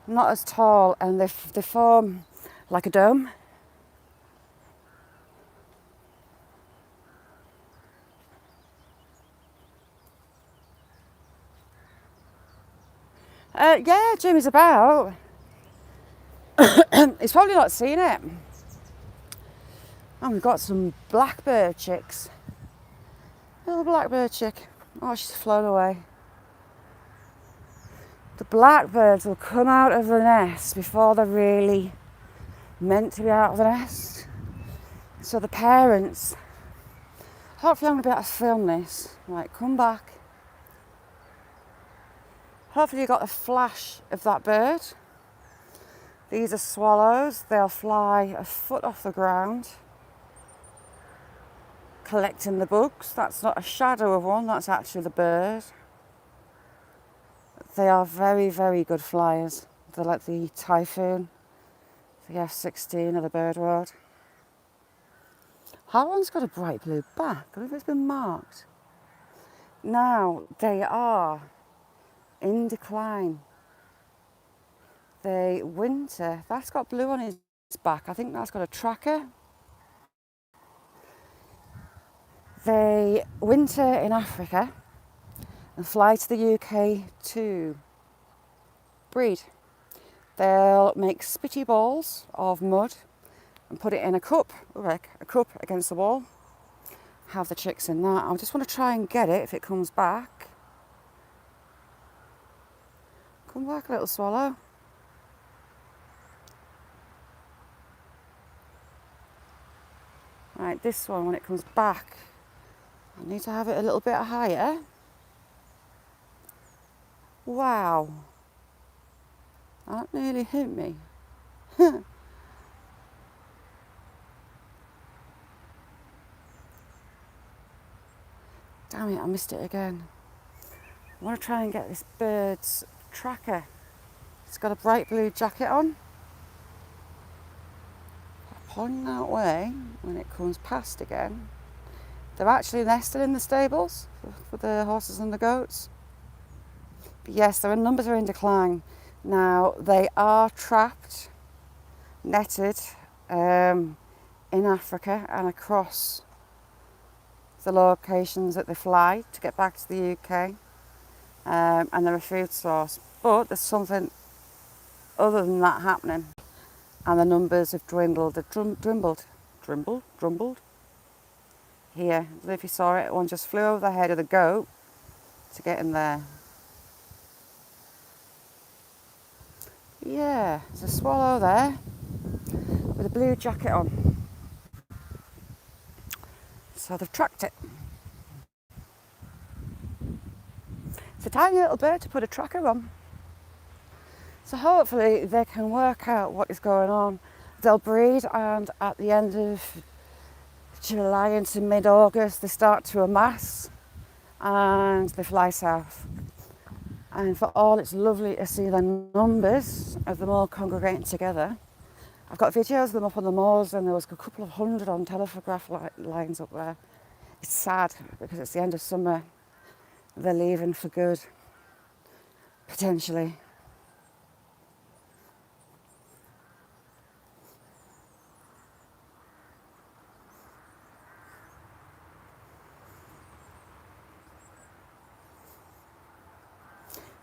Not as tall, and they form like a dome. Yeah, Jimmy's about. He's probably not seen it. And we've got some blackbird chicks. Little blackbird chick. Oh, she's flown away. The blackbirds will come out of the nest before they're really meant to be out of the nest. So the parents, hopefully I'm going to be able to film this. Right, come back. Hopefully you got a flash of that bird. These are swallows. They'll fly a foot off the ground, collecting the bugs. That's not a shadow of one, that's actually the bird. They are very, very good flyers. They're like the typhoon, the F-16 of the bird world. That one's got a bright blue back. I believe it's been marked. Now, they are in decline. They winter. That's got blue on his back. I think that's got a tracker. They winter in Africa and fly to the UK to breed. They'll make spitty balls of mud and put it in a cup against the wall. Have the chicks in that. I just want to try and get it if it comes back. Come back, little swallow. Right, this one, when it comes back, I need to have it a little bit higher. Wow. That nearly hit me. Damn it, I missed it again. I want to try and get this bird's tracker. It's got a bright blue jacket on. Pointing that way when it comes past again. They're actually nested in the stables for the horses and the goats. But yes, their numbers are in decline. Now, they are trapped, netted in Africa and across the locations that they fly to get back to the UK. And they're a food source. But there's something other than that happening. And the numbers have dwindled. They've drumbled. Here, I don't know if you saw it, one just flew over the head of the goat to get in there. Yeah, there's a swallow there with a blue jacket on. So they've tracked it. It's a tiny little bird to put a tracker on. So hopefully they can work out what is going on. They'll breed, and at the end of July into mid-August they start to amass and they fly south. And for all it's lovely to see the numbers of them all congregating together. I've got videos of them up on the moors, and there was a couple of hundred on telegraph lines up there. It's sad because it's the end of summer. They're leaving for good, potentially.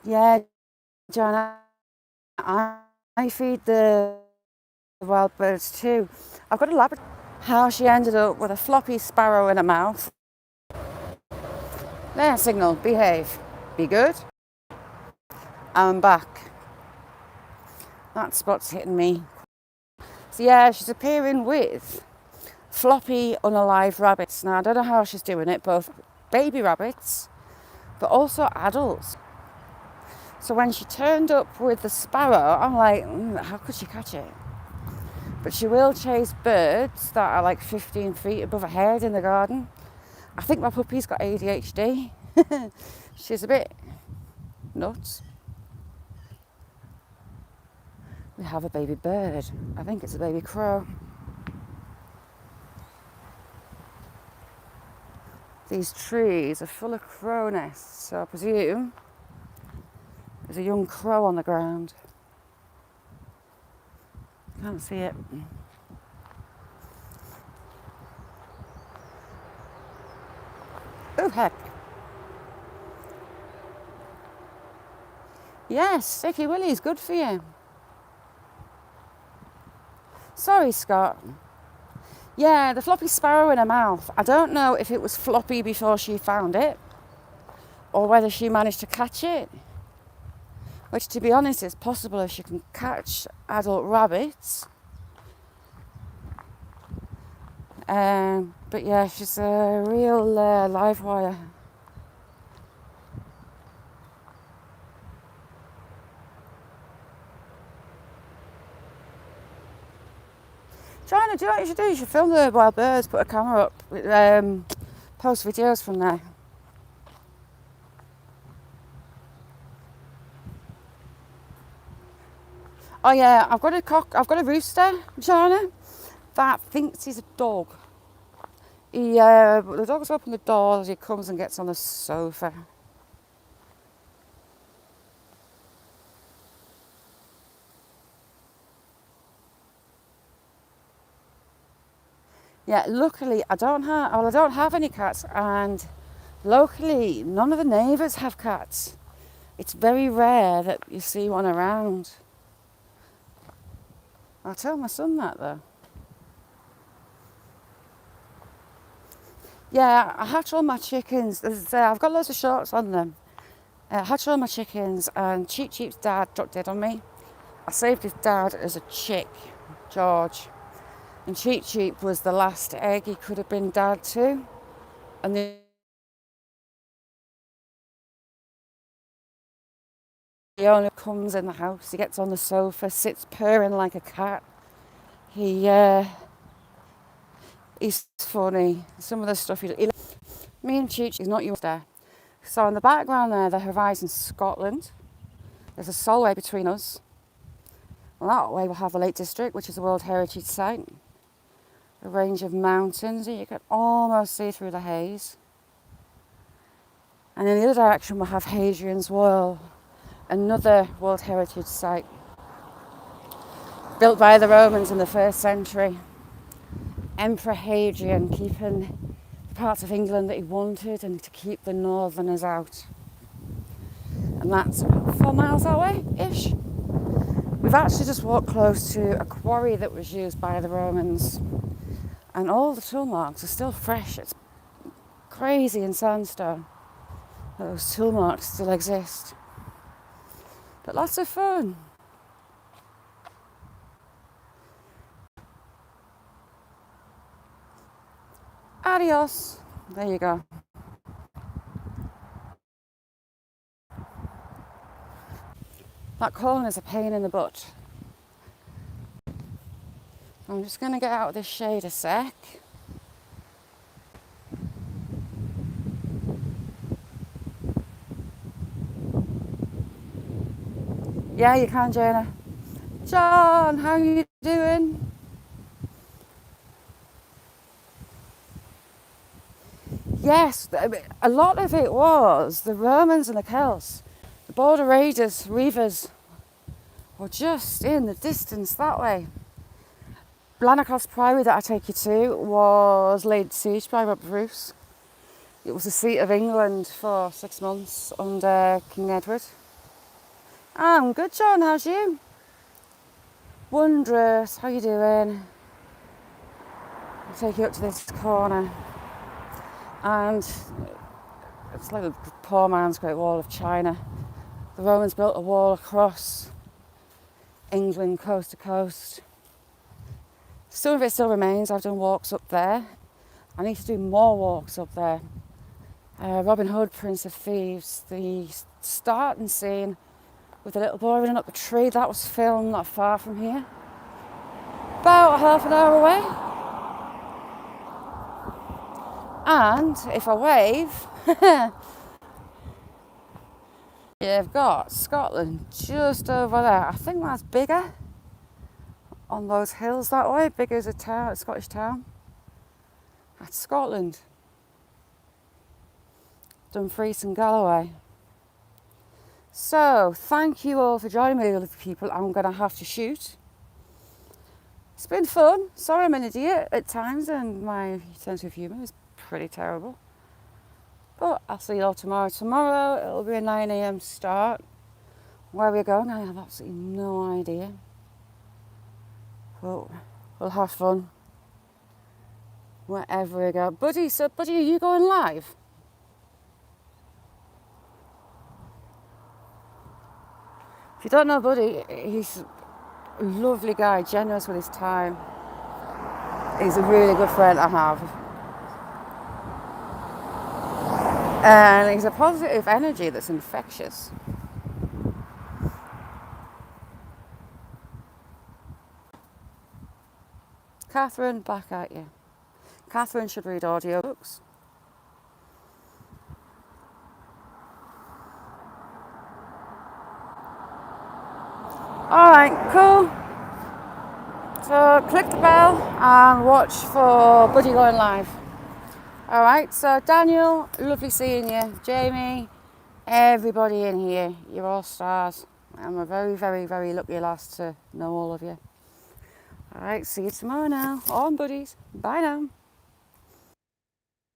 Yeah, Joanna, I feed the wild birds too. I've got a Labrador. How she ended up with a floppy sparrow in her mouth. There, signal, behave, be good. I'm back. That spot's hitting me. So yeah, she's appearing with floppy unalive rabbits. Now I don't know how she's doing it, both baby rabbits, but also adults. So when she turned up with the sparrow, I'm like, how could she catch it? But she will chase birds that are like 15 feet above her head in the garden. I think my puppy's got ADHD. She's a bit nuts. We have a baby bird. I think it's a baby crow. These trees are full of crow nests, so I presume there's a young crow on the ground. Can't see it. Oh, heck. Yes, Sticky Willie's good for you. Sorry, Scott. Yeah, the floppy sparrow in her mouth. I don't know if it was floppy before she found it or whether she managed to catch it. Which, to be honest, is possible if she can catch adult rabbits. But yeah, she's a real live wire. China, do you know what you should do? You should film the wild birds, put a camera up, post videos from there. Oh yeah, I've got a rooster, China, that thinks he's a dog. The dog's opened the door as he comes and gets on the sofa. Yeah, luckily I don't have any cats, and locally none of the neighbours have cats. It's very rare that you see one around. I'll tell my son that though. Yeah, I hatch all my chickens. I've got loads of shorts on them. I hatch all my chickens, and Cheap Cheap's dad dropped dead on me. I saved his dad as a chick, George. And Cheap Cheap was the last egg he could have been dad to. And the owner comes in the house, he gets on the sofa, sits purring like a cat. He's funny. Some of the stuff me and Cheech, he's not yours there. So in the background there, the horizon's Scotland. There's a Solway between us. And that way we'll have the Lake District, which is a World Heritage Site. A range of mountains that you can almost see through the haze. And in the other direction we'll have Hadrian's Wall, another World Heritage Site. Built by the Romans in the 1st century. Emperor Hadrian keeping the parts of England that he wanted and to keep the northerners out. And that's about 4 miles that way-ish. We've actually just walked close to a quarry that was used by the Romans. And all the tool marks are still fresh. It's crazy in sandstone that those tool marks still exist. But lots of fun. Adios. There you go. That corner's a pain in the butt. I'm just going to get out of this shade a sec. Yeah, you can, Jana. John, how are you doing? Yes, a lot of it was the Romans and the Celts. The border raiders, reavers, were just in the distance that way. Blanacross Priory that I take you to was laid siege by Robert Bruce. It was the seat of England for 6 months under King Edward. I'm good, John, how's you? Wondrous, how you doing? I'll take you up to this corner. And it's like the poor man's Great Wall of China. The Romans built a wall across England, coast to coast. Some of it still remains. I've done walks up there. I need to do more walks up there. Robin Hood, Prince of Thieves, the starting scene with the little boy running up the tree, that was filmed not far from here. About half an hour away. And if I wave, you've got Scotland just over there. I think that's bigger on those hills that way, bigger as a town, a Scottish town. That's Scotland. Dumfries and Galloway. So, thank you all for joining me, little people. I'm going to have to shoot. It's been fun. Sorry I'm an idiot at times and my sense of humour is pretty terrible. But I'll see you all tomorrow. Tomorrow it'll be a 9 a.m. start. Where we're going, I have absolutely no idea. But we'll have fun wherever we go. Buddy, are you going live? If you don't know Buddy, he's a lovely guy, generous with his time. He's a really good friend I have. And he's a positive energy that's infectious. Catherine, back at you. Catherine should read audiobooks. Alright, cool. So click the bell and watch for Buddy going live. Alright, so Daniel, lovely seeing you. Jamie, everybody in here, you're all stars. I'm a very, very, very lucky lass to know all of you. Alright, see you tomorrow now. On buddies. Bye now.